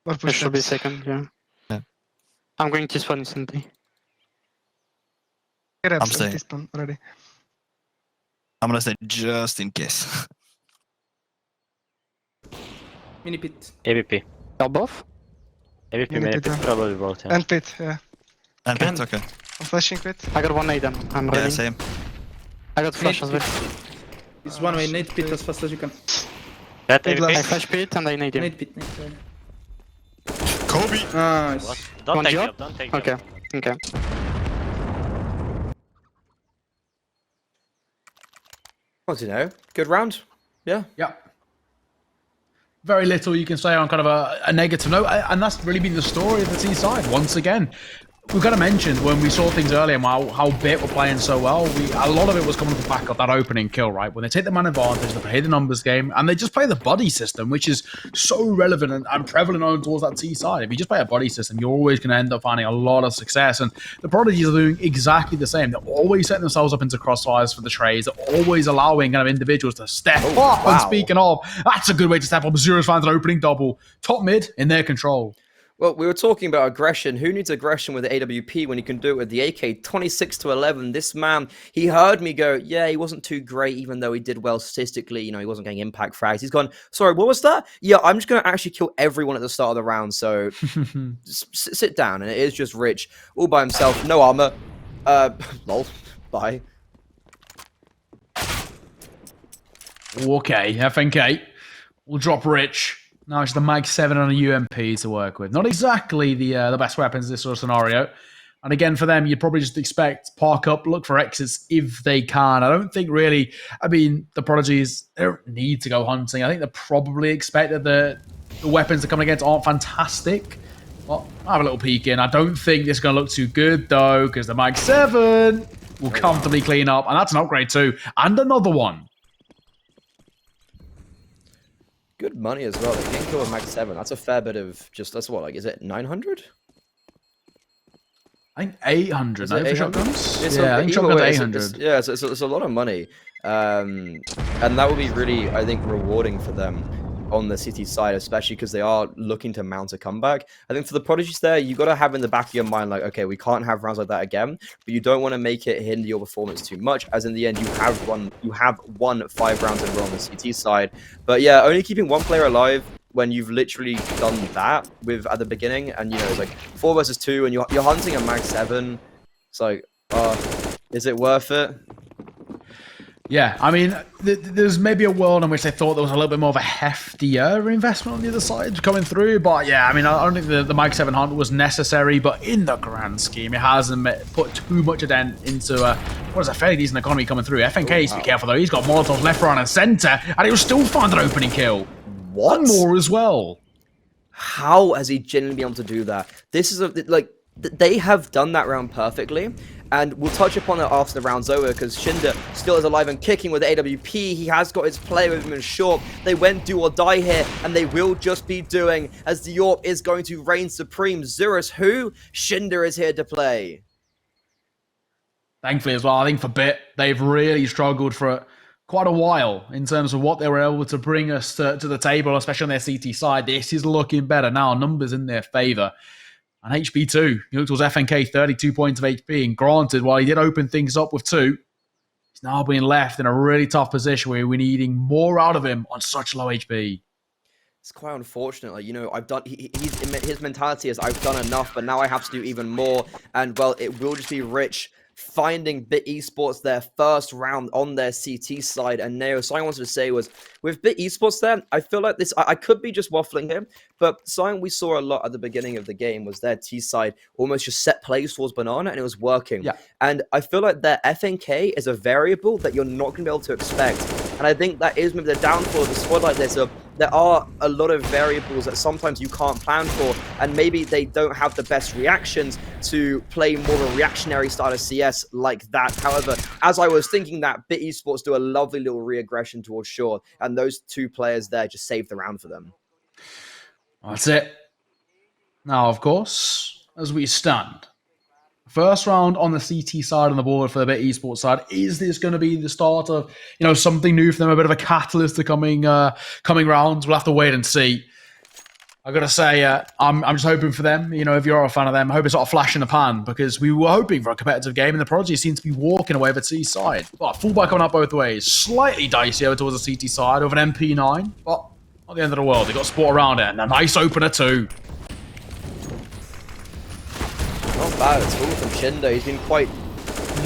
Or It push should be steps. second, yeah. Yeah. I'm going to spawn instantly. Grab I'm some staying. T-spawn already. I'm gonna stay just in case. Mini pit. AVP. You're both? AVP Mini maybe pit, yeah. probably both, yeah. And pit, yeah. And pit, okay. I'm flashing pit. I got one A then. I'm Yeah, ready. same. I got flash as well. It's one way, nade pit as fast as you can. That Good AVP? luck. I flash pit and I need him. Nade pit, nade pit. Kobe! Nice. What? Don't One take job? job, don't take Okay, job. okay. Well, you know, good round. Yeah. Yeah. Very little you can say on kind of a negative note, and that's really been the story of the T side. Once again, we kind of mentioned when we saw things earlier how BiT were playing so well. A lot of it was coming off the back of that opening kill, right? When they take the man advantage, they play the numbers game, and they just play the buddy system, which is so relevant and prevalent on towards that T side. If you just play a buddy system, you're always going to end up finding a lot of success. And the Prodigies are doing exactly the same. They're always setting themselves up into crossfires for the trades. They're always allowing kind of individuals to step up. wow. And speaking of, that's a good way to step up. Zero's finds an opening double. Top mid in their control. Well, we were talking about aggression. Who needs aggression with the AWP when you can do it with the AK? 26-11. This man, he heard me go, yeah, he wasn't too great, even though he did well statistically. You know, he wasn't getting impact frags. He's gone, sorry, what was that? Yeah, I'm just going to actually kill everyone at the start of the round. So just sit down. And it is just Rich all by himself. No armor. Lol. Bye. Okay, FNK. We'll drop Rich. Now it's the Mag 7 on a UMP to work with. Not exactly the best weapons in this sort of scenario. And again, for them, you'd probably just expect park up, look for exits if they can. I don't think really, I mean, the Prodigies, they don't need to go hunting. I think they probably expect that the weapons they're coming against aren't fantastic. Well, I'll have a little peek in. I don't think this is going to look too good, though, because the Mag 7 will comfortably clean up. And that's an upgrade, too. And another one. Good money as well. They can kill with Mag 7. That's a fair bit of just, that's what, like, is it 900? I think 800, Is no, it for 800? shotguns? It's Yeah, I think either shotguns way, are it's- 800. Yeah, it's a lot of money. And that would be really, I think, rewarding for them on the City side, especially because they are looking to mount a comeback. I think for the Prodigies there, you got to have in the back of your mind, like, okay, we can't have rounds like that again, but you don't want to make it hinder your performance too much, as in the end, you have won 5 rounds in a row on the CT side. But yeah, only keeping one player alive, when you've literally done that with at the beginning, and you know it's like 4 versus 2, and you're hunting a mag 7. It's like, is it worth it? Yeah, I mean, there's maybe a world in which they thought there was a little bit more of a heftier investment on the other side coming through, but yeah, I mean, I don't think the Mag 7 hunt was necessary, but in the grand scheme, it hasn't put too much of a dent into what is a fairly decent economy coming through. FNK needs to be careful though, he's got Molotovs left, right, and centre, and he will still find an opening kill. What? One more as well. How has he genuinely been able to do that? This is they have done that round perfectly, and we'll touch upon it after the round's over because Shinder still is alive and kicking with AWP. He has got his play with him in short. They went do or die here, and they will just be doing as the York is going to reign supreme. Zurus, who? Shinder is here to play. Thankfully as well, I think for BiT, they've really struggled for quite a while in terms of what they were able to bring us to the table, especially on their CT side. This is looking better now, numbers in their favour. And HP2, he looked towards FNK, 32 points of HP, and granted, while he did open things up with 2, he's now being left in a really tough position where we're needing more out of him on such low HP. It's quite unfortunate. Like, you know, I've done. His mentality is I've done enough, but now I have to do even more. And well, it will just be Rich finding BiT Esports their first round on their CT side. And Neo, something I wanted to say was with BiT Esports there, I feel like this. I could be just waffling here, but something we saw a lot at the beginning of the game was their T side almost just set plays towards Banana, and it was working. Yeah. And I feel like their FNK is a variable that you're not going to be able to expect. And I think that is maybe the downfall of a squad like this. So there are a lot of variables that sometimes you can't plan for, and maybe they don't have the best reactions to play more of a reactionary style of CS like that. However, as I was thinking that, BiT Esports do a lovely little re-aggression towards short, and those 2 players there just saved the round for them. That's it. Now, of course, as we stand, first round on the CT side on the board for the BiT Esports side. Is this going to be the start of, you know, something new for them, a bit of a catalyst to coming rounds? We'll have to wait and see. I gotta say, I'm just hoping for them. You know, if you're a fan of them, I hope it's not a flash in the pan because we were hoping for a competitive game, and the Prodigies seem to be walking away with the C side. But fullback coming up both ways, slightly dicey over towards the CT side with an MP9, but not the end of the world. They got sport around it, and a nice opener too. Not bad at all from Shindo. He's been quite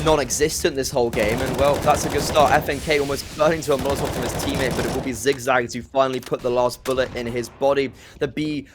non-existent this whole game, and well, that's a good start. FNK almost burning to a Molotov from his teammate, but it will be Zigzag to finally put the last bullet in his body. The B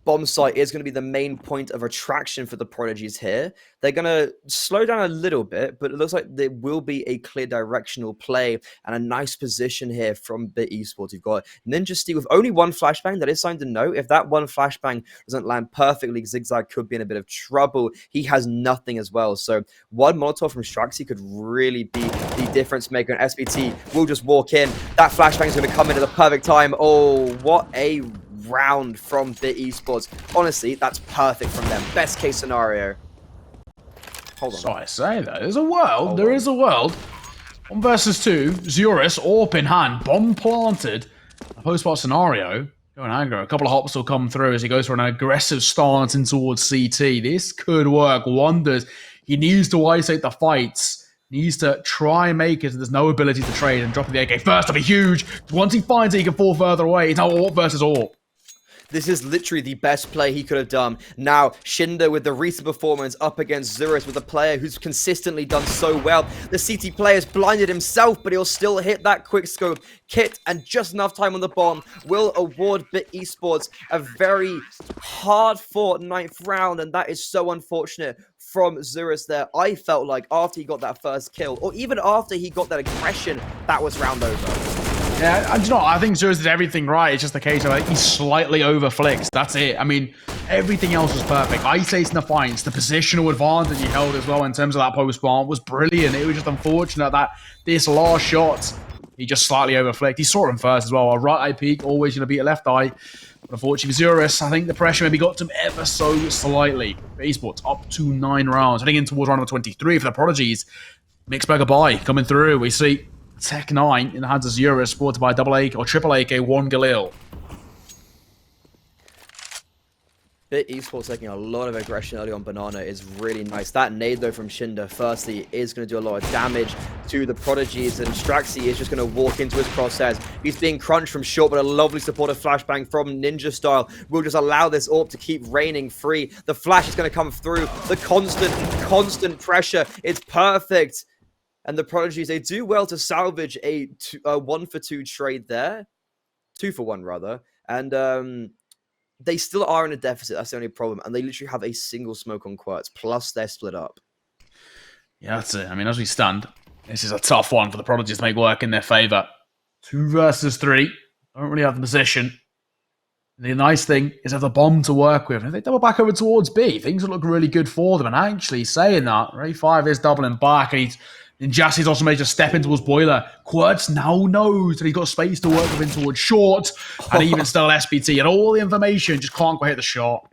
bomb site is going to be the main point of attraction for the Prodigies here. They're going to slow down a little bit, but it looks like there will be a clear directional play and a nice position here from BiT Esports. You've got Ninja Steel with only 1 flashbang. That is something to note. If that 1 flashbang doesn't land perfectly, Zigzag could be in a bit of trouble. He has nothing as well. So 1 Molotov from Straxy could really be the difference maker. And SBT will just walk in. That flashbang is going to come in at the perfect time. Oh, what a round from BiT Esports. Honestly, that's perfect from them. Best case scenario. Hold on. So I say that there's a world. There is a world. 1 versus 2. Zurus, AWP in hand, bomb planted. A post-spot scenario. Going aggro. A couple of hops will come through as he goes for an aggressive stance in towards CT. This could work wonders. He needs to isolate the fights. Needs to try and make it so there's no ability to trade, and dropping the AK first will be huge. Once he finds it, he can fall further away. It's now AWP versus AWP. This is literally the best play he could have done. Now, Shinder with the recent performance up against Zurus with a player who's consistently done so well. The CT player's blinded himself, but he'll still hit that quick scope. Kit and just enough time on the bomb will award BiT Esports a very hard-fought 9th round, and that is so unfortunate from Zurus there. I felt like after he got that first kill, or even after he got that aggression, that was round over. Yeah, you know, I think Zurus did everything right. It's just a case of like, he slightly overflicks. That's it. I mean, everything else was perfect. Isolating the fights, the positional advantage he held as well in terms of that post-spawn was brilliant. It was just unfortunate that this last shot, he just slightly overflicked. He saw him first as well. A right eye peek, always going to beat a left eye. But unfortunately for Zurus, I think the pressure maybe got to him ever so slightly. Esports up to 9 rounds. Heading in towards round number 23 for the Prodigies. Mixed bag of buy coming through. We see Tech 9 in the hands of Zurus, supported by double AK or triple AK, 1 Galil. BiT esports taking a lot of aggression early on Banana is really nice. That nade though from Shinder firstly is going to do a lot of damage to the Prodigies, and Straxy is just going to walk into his crosshairs. He's being crunched from short, but a lovely supportive flashbang from Ninja Style will just allow this AWP to keep raining free. The flash is going to come through. The constant pressure. It's perfect. And the Prodigies, they do well to salvage a 1-for-2 trade there. 2-for-1 rather. And they still are in a deficit. That's the only problem. And they literally have a single smoke on Quirts. Plus, they're split up. Yeah, that's it. I mean, as we stand, this is a tough one for the Prodigies to make work in their favour. 2 versus 3. Don't really have the position. The nice thing is they have the bomb to work with. And if they double back over towards B, things will look really good for them. And actually, saying that, Ray 5 is doubling back. And Jassie's also made to step in towards Boiler. Quirts now knows that he's got space to work with him towards short. And even still SPT. And all the information just can't quite hit the shot.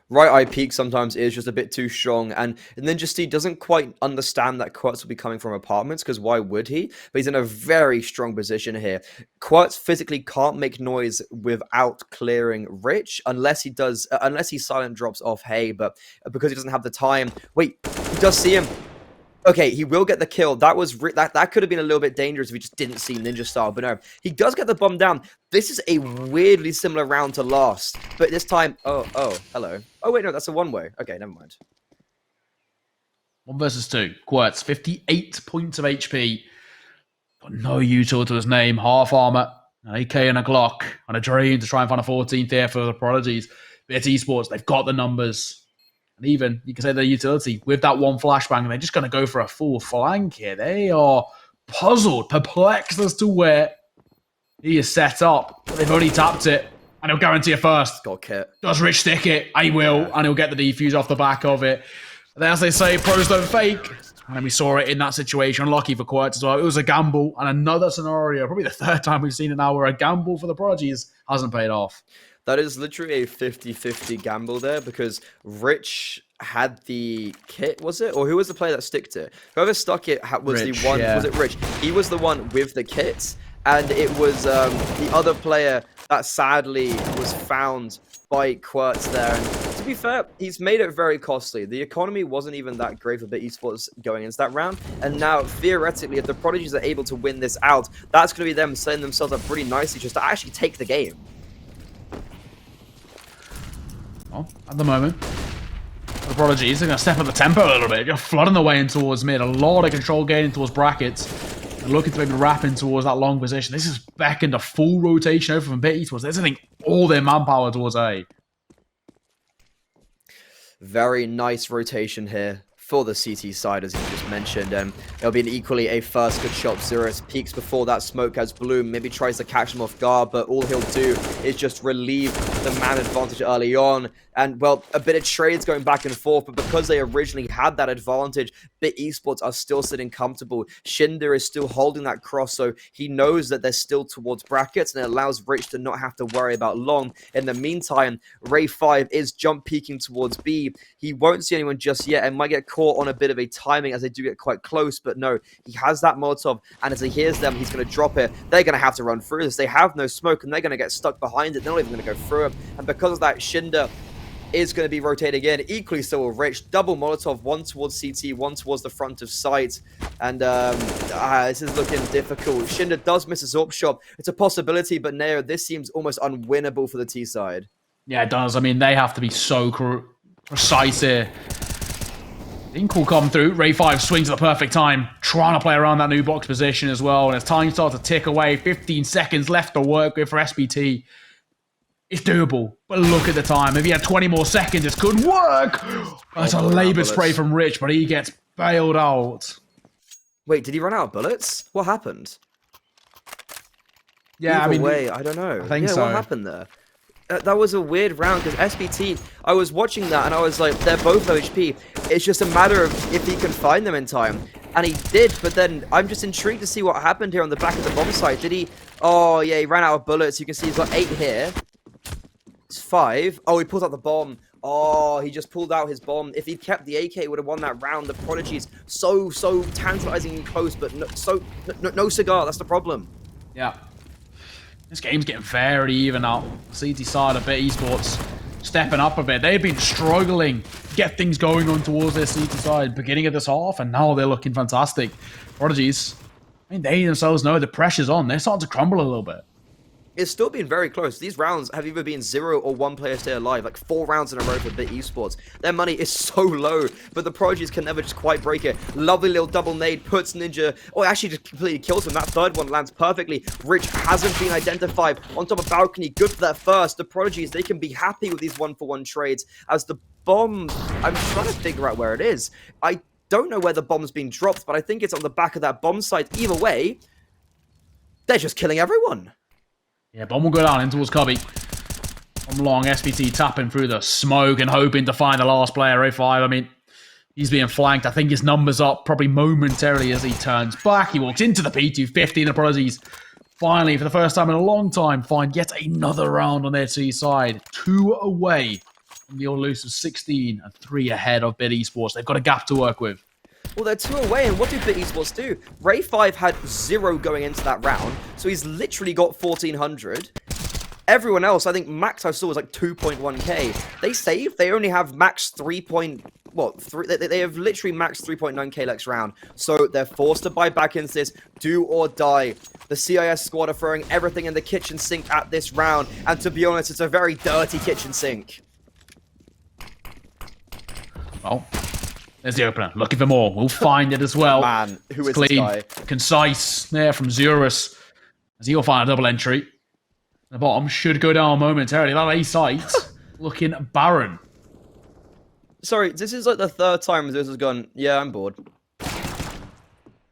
Right eye peak sometimes is just a bit too strong. And Ninja Steve doesn't quite understand that Quirts will be coming from apartments, because why would he? But he's in a very strong position here. Quirts physically can't make noise without clearing Rich, unless he does, unless he silent drops off Hey, but because he doesn't have the time. Wait, he does see him. Okay, he will get the kill. That was that could have been a little bit dangerous if he just didn't see Ninja Style. But no, he does get the bomb down. This is a weirdly similar round to last. But this time, oh, hello. Oh, wait, no, that's a one-way. Okay, never mind. 1 versus 2. Quirts, 58 points of HP. Got no util to his name. Half armor, an AK and a Glock, and a dream to try and find a 14th here for the Prodigies. BiT esports, they've got the numbers. And even, you can say their utility, with that one flashbang, and they're just going to go for a full flank here. They are puzzled, perplexed as to where he is set up. But they've already tapped it, and he'll guarantee a first. Got kit. Does Rich stick it? He will, and he'll get the defuse off the back of it. And as they say, pros don't fake. And we saw it in that situation. Unlucky for Quirts as well. It was a gamble, and another scenario, probably the 3rd time we've seen it now, where a gamble for the Prodigies hasn't paid off. That is literally a 50-50 gamble there, because Rich had the kit, was it? Or who was the player that sticked it? Whoever stuck it was Rich, the one, yeah. Was it Rich? He was the one with the kit, and it was the other player that sadly was found by Quirts there. And to be fair, he's made it very costly. The economy wasn't even that great for BiT esports going into that round, and now theoretically, if the Prodigies are able to win this out, that's going to be them setting themselves up pretty nicely just to actually take the game. Well, at the moment, the Prodigies are going to step up the tempo a little bit. Just flooding the way in towards mid. A lot of control gaining towards brackets. And looking to maybe wrap in towards that long position. This is beckoned a full rotation over from BiT esports. They're sending all their manpower towards A. Very nice rotation here for the CT side, as you just mentioned. It'll be equally a first good shot. Zerus peeks before that smoke as Bloom maybe tries to catch him off guard, but all he'll do is just relieve the man advantage early on. And, well, a bit of trades going back and forth, but because they originally had that advantage, BiT esports are still sitting comfortable. Shinder is still holding that cross, so he knows that they're still towards brackets, and it allows Rich to not have to worry about long. In the meantime, Ray 5 is jump peeking towards B. He won't see anyone just yet and might get caught on a bit of a timing as they do get quite close, but no, he has that Molotov, and as he hears them, he's going to drop it. They're going to have to run through this. They have no smoke, and they're going to get stuck behind it. They're not even going to go through it, and because of that, Shinder is going to be rotating again. Equally so with Rich. Double Molotov, one towards CT, one towards the front of sight. And this is looking difficult. Shinder does miss his AWP shot. It's a possibility, but Neo, this seems almost unwinnable for the T side. Yeah, it does. I mean, they have to be so precise here. Ink will come through. Ray 5 swings at the perfect time, trying to play around that new box position as well. And as time starts to tick away, 15 seconds left to work with for SPT. It's doable, but look at the time. If he had 20 more seconds, this could work. That's a laboured spray from Rich, but he gets bailed out. Wait, did he run out of bullets? What happened? Yeah, Either I mean, way, I don't know. I think so. What happened there? That was a weird round because SPT, I was watching that and I was like, they're both low HP. It's just a matter of if he can find them in time. And he did, but then I'm just intrigued to see what happened here on the back of the bomb site. Did he? Oh, yeah, he ran out of bullets. You can see he's got 8 here. It's 5. Oh, he pulled out the bomb. Oh, he just pulled out his bomb. If he'd kept the AK, he would have won that round. The Prodigies, so tantalizing and close, but no cigar. That's the problem. Yeah. This game's getting very even out. CT side of BiT esports stepping up a bit. They've been struggling to get things going on towards their CT side beginning of this half, and now they're looking fantastic. Prodigies, I mean, they themselves know the pressure's on. They're starting to crumble a little bit. It's still been very close. These rounds have either been 0 or 1 player stay alive, like 4 rounds in a row for BiT Esports. Their money is so low, but the Prodigies can never just quite break it. Lovely little double nade, puts Ninja, or actually just completely kills him. That third one lands perfectly. Rich hasn't been identified. On top of balcony, good for that first. The Prodigies, they can be happy with these 1-for-1 trades, as the bomb, I'm trying to figure out where it is. I don't know where the bomb's been dropped, but I think it's on the back of that bomb site. Either way, they're just killing everyone. Yeah, bomb will go down in towards Cubby. From long, SPT tapping through the smoke and hoping to find the last player, A5. I mean, he's being flanked. I think his number's up probably momentarily as he turns back. He walks into the P250 and the Prodigies finally, for the first time in a long time, find yet another round on their T side. 2 away from the elusive 16 and 3 ahead of BiT Esports. They've got a gap to work with. Well, they're 2 away, and what do BiT Esports do? Ray5 had 0 going into that round, so he's literally got 1,400. Everyone else, I think max I saw was like 2.1k. They save. They only have max 3. They have literally max 3.9k next round, so they're forced to buy back into this. Do or die. The CIS squad are throwing everything in the kitchen sink at this round, and to be honest, it's a very dirty kitchen sink. Well, there's the opener. Looking for more. We'll find it as well. Man, who is it's clean, this guy? concise there from Zurus. As he'll find a double entry. The bottom should go down momentarily. That A site looking barren. Sorry, this is like the 3rd time this has gone, yeah, I'm bored.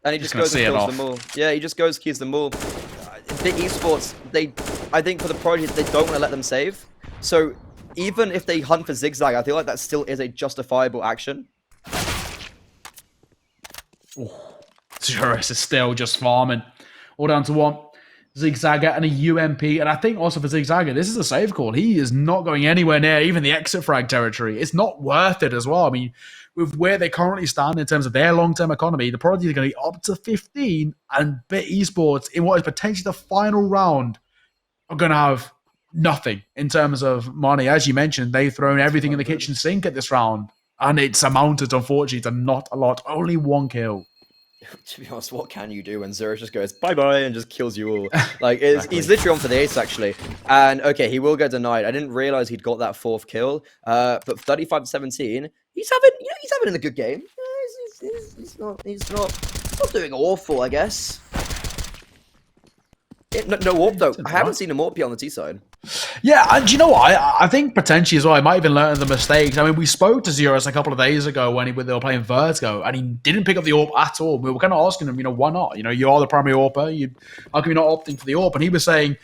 And he just goes and kills them all. Yeah, he just goes, kills them all. BiT Esports, I think for the Prodigy, they don't want to let them save. So even if they hunt for Zigzag, I feel like that still is a justifiable action. Zurus is still just farming. All down to 1. Zigzagger and a UMP. And I think also for Zigzagger, this is a save call. He is not going anywhere near even the exit frag territory. It's not worth it as well. I mean, with where they currently stand in terms of their long-term economy, the Prodigy are going to be up to 15, and BiT Esports, in what is potentially the final round, are going to have nothing in terms of money. As you mentioned, they've thrown everything in the kitchen sink at this round, and it's amounted, unfortunately, to not a lot. Only 1 kill. To be honest, what can you do when Zurich just goes bye-bye and just kills you all? Like, he's literally on for the ace, actually. And, okay, he will get denied. I didn't realize he'd got that 4th kill. But 35-17, he's having a good game. He's not doing awful, I guess. No AWP, though. I haven't seen him AWP yet on the T side. Yeah, and do you know what? I think potentially as well, I might even learn the mistakes. I mean, we spoke to Zurus a couple of days ago when they were playing Vertigo, and he didn't pick up the AWP at all. We were kind of asking him, why not? You are the primary AWPer. How come you're not opting for the AWP? And he was saying,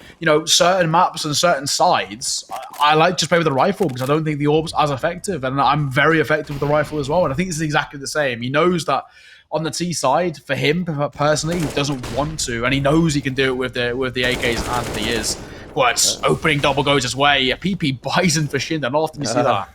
certain maps and certain sides, I like to just play with the rifle because I don't think the AWP's as effective, and I'm very effective with the rifle as well. And I think this is exactly the same. He knows that on the T side, for him personally, he doesn't want to, and he knows he can do it with the AKs and he is. But opening double goes his way. A PP Bison for Shin, and often you see that.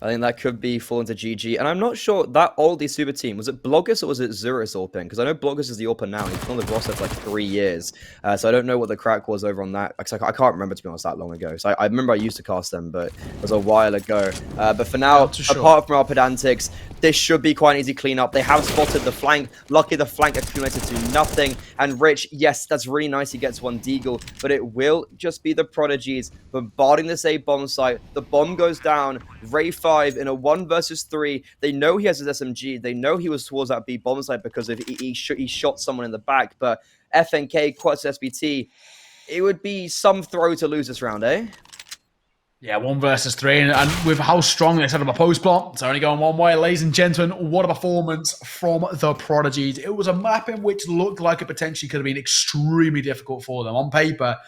I think that could be falling to GG. And I'm not sure, that oldie super team, was it Bloggers or was it Zurus AWPing? Because I know Bloggers is the AWPer now. He's been on the roster for like 3 years. So I don't know what the crack was over on that. I can't remember, to be honest, that long ago. So I remember I used to cast them, but it was a while ago. But for now, apart from our pedantics, this should be quite an easy cleanup. They have spotted the flank. Luckily, the flank accumulated to nothing. And Rich, yes, that's really nice. He gets 1 deagle, but it will just be the Prodigies bombarding this A bomb site. The bomb goes down. Ray 5 in a 1 versus 3. They know he has his SMG. They know he was towards that B bomb site because he shot someone in the back. But FNK, Quats SBT, it would be some throw to lose this round, eh? Yeah, 1 versus 3, and with how strong they set up a post plot, it's only going one way. Ladies and gentlemen, what a performance from the Prodigies. It was a map in which looked like it potentially could have been extremely difficult for them. On paper,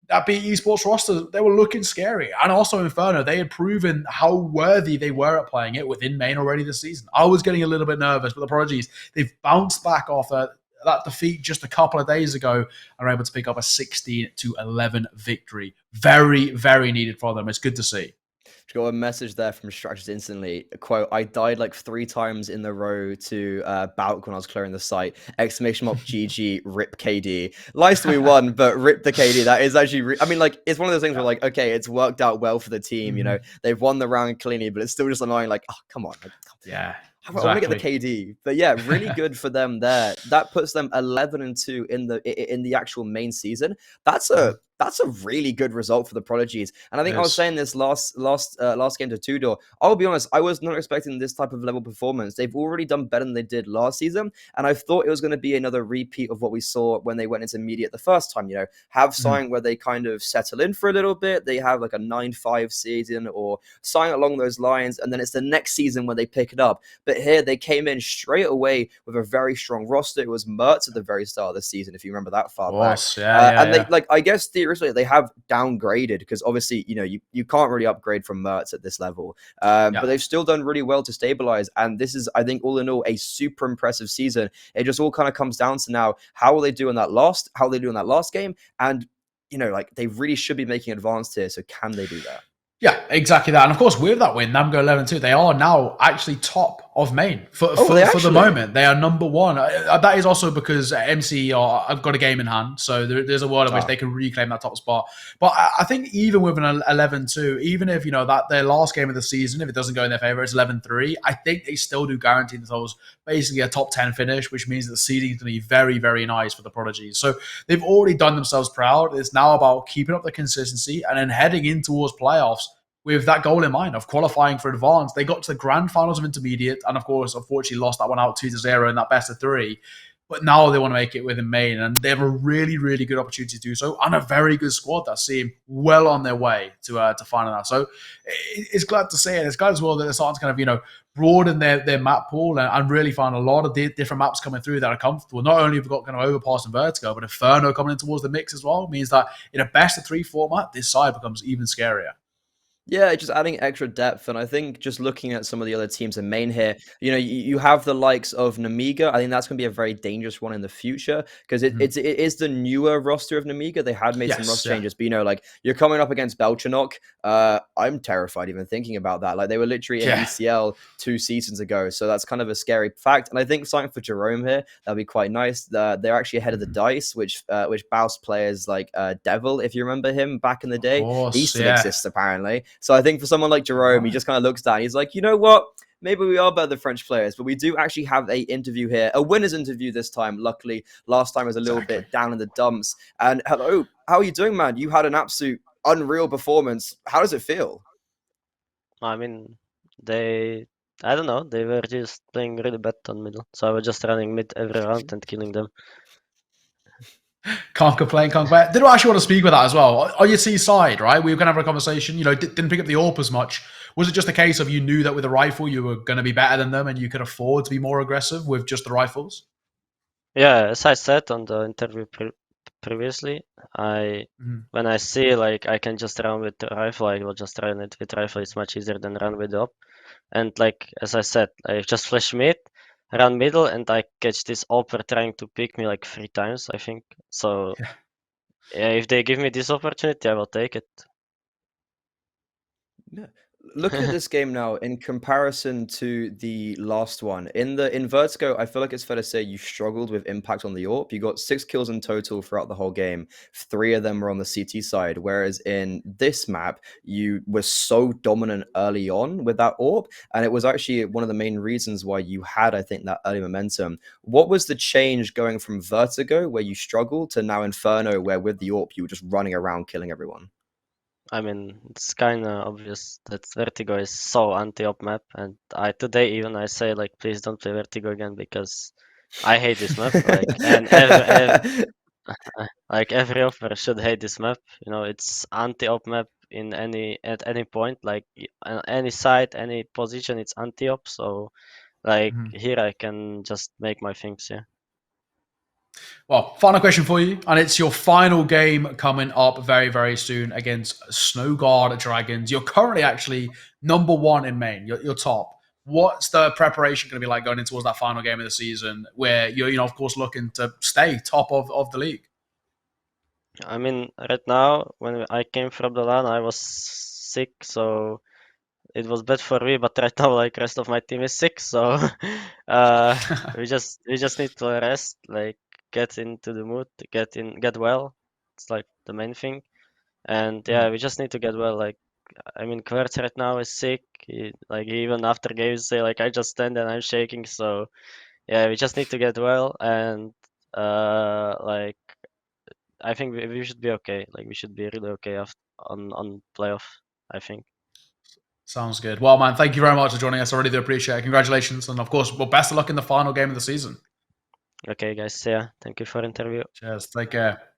that BiT Esports roster, they were looking scary. And also Inferno, they had proven how worthy they were at playing it within main already this season. I was getting a little bit nervous, but the Prodigies, they've bounced back off that defeat just a couple of days ago and are able to pick up a 16-11 victory. Very, very needed for them. It's good to see. got a message there from Structures instantly. Quote, I died like 3 times in the row to Bauk when I was clearing the site. Exclamation mark GG, rip KD. Lies we won, but rip the KD. That is actually, I mean, like, it's one of those things where, like, okay, it's worked out well for the team. You know, they've won the round cleanly, but it's still just annoying. Like, oh, come on. Like, Yeah. I want to get the KD, but yeah, really good for them there. That puts them 11-2 in the actual main season. That's a really good result for the Prodigies. And I think I was saying this last game to Tudor. I'll be honest, I was not expecting this type of level performance. They've already done better than they did last season, and I thought it was going to be another repeat of what we saw when they went into immediate the first time. You know, have something where they kind of settle in for a little bit. They have like a 9-5 season or something along those lines, and then it's the next season when they pick it up. But here they came in straight away with a very strong roster. It was Mertz at the very start of the season, if you remember that far back. They, like, I guess theoretically they have downgraded because obviously, you know, you can't really upgrade from Mertz at this level. But they've still done really well to stabilize. And this is, I think, all in all, a super impressive season. It just all kind of comes down to now, how will they do in that last game? And, you know, like, they really should be making advanced here. So can they do that? Yeah, exactly that. And of course, with that win, Nam go 11-2. They are now actually top of main for the moment. They are number 1. That is also because MC have got a game in hand, so there's a world in which they can reclaim that top spot. But I think even with an 11-2, even if, you know, that their last game of the season, if it doesn't go in their favor, it's 11-3. I think they still do guarantee themselves basically a top 10 finish, which means that the seeding is going to be very, very nice for the Prodigies. So they've already done themselves proud. It's now about keeping up the consistency and then heading in towards playoffs with that goal in mind of qualifying for advance. They got to the grand finals of intermediate and, of course, unfortunately lost that one out 2-0 in that best of 3. But now they want to make it within main, and they have a really, really good opportunity to do so, and a very good squad that seem well on their way to finding that. So it's glad to see it. It's glad as well that they're starting to kind of, you know, broaden their map pool and really find a lot of different maps coming through that are comfortable. Not only have we got kind of Overpass and Vertigo, but Inferno coming in towards the mix as well means that in a best of 3 format, this side becomes even scarier. Yeah, just adding extra depth. And I think just looking at some of the other teams in main here, you know, you have the likes of Namiga. I think that's going to be a very dangerous one in the future because it is the newer roster of Namiga. They had made some roster changes, but, you know, like, you're coming up against Belchanok. I'm terrified even thinking about that. Like, they were literally in ECL 2 seasons ago. So that's kind of a scary fact. And I think something for Jerome here, that'll be quite nice. They're actually ahead of the Dice, which Baus players like Devil, if you remember him back in the day. He still exists, apparently. So I think for someone like Jerome, he just kind of looks down. He's like, you know what? Maybe we are better than French players, but we do actually have a interview here, a winner's interview this time. Luckily, last time was a little bit down in the dumps. And hello, how are you doing, man? You had an absolute unreal performance. How does it feel? I mean, I don't know, they were just playing really bad on middle. So I was just running mid every round and killing them. Can't complain, can't complain. Did I actually want to speak with that as well? On your C side, right? We were going to have a conversation, you know, didn't pick up the AWP as much. Was it just a case of you knew that with a rifle you were going to be better than them and you could afford to be more aggressive with just the rifles? Yeah, as I said on the interview previously, when I see like I can just run with the rifle, I will just run it with rifle. It's much easier than run with the AWP. And like, as I said, I just flash mid, run middle, and I catch this AWPer trying to pick me like 3 times, I think. So yeah, if they give me this opportunity, I will take it. Yeah. Looking at this game now in comparison to the last one, in Vertigo, I feel like it's fair to say you struggled with impact on the AWP. You got 6 kills in total throughout the whole game. 3 of them were on the CT side, whereas in this map, you were so dominant early on with that AWP, and it was actually one of the main reasons why you had, I think, that early momentum. What was the change going from Vertigo, where you struggled, to now Inferno, where with the AWP, you were just running around killing everyone? I mean, it's kind of obvious that Vertigo is so anti-op map, and today even I say like, please don't play Vertigo again because I hate this map. Like, and every offer should hate this map. You know, it's anti-op map at any point, like any site, any position, it's anti-op. So like here I can just make my things. Yeah. Well, final question for you, and it's your final game coming up very, very soon against Snowguard Dragons. You're currently actually number 1 in main. You're top. What's the preparation going to be like going in towards that final game of the season, where you're, you know, of course, looking to stay top of the league? I mean, right now when I came from the LAN, I was sick, so it was bad for me, but right now like rest of my team is sick, so we just need to rest, like get into the mood, get well. It's like the main thing. And yeah, we just need to get well. Like I mean, Querts right now is sick. Like even after games say like I just stand and I'm shaking. So yeah, we just need to get well, and like I think we should be okay. Like we should be really okay on playoff, I think. Sounds good. Well, man, thank you very much for joining us. I really do appreciate it. Congratulations, and of course, well, best of luck in the final game of the season. Okay, guys. Yeah, thank you for interview. Cheers. Take care.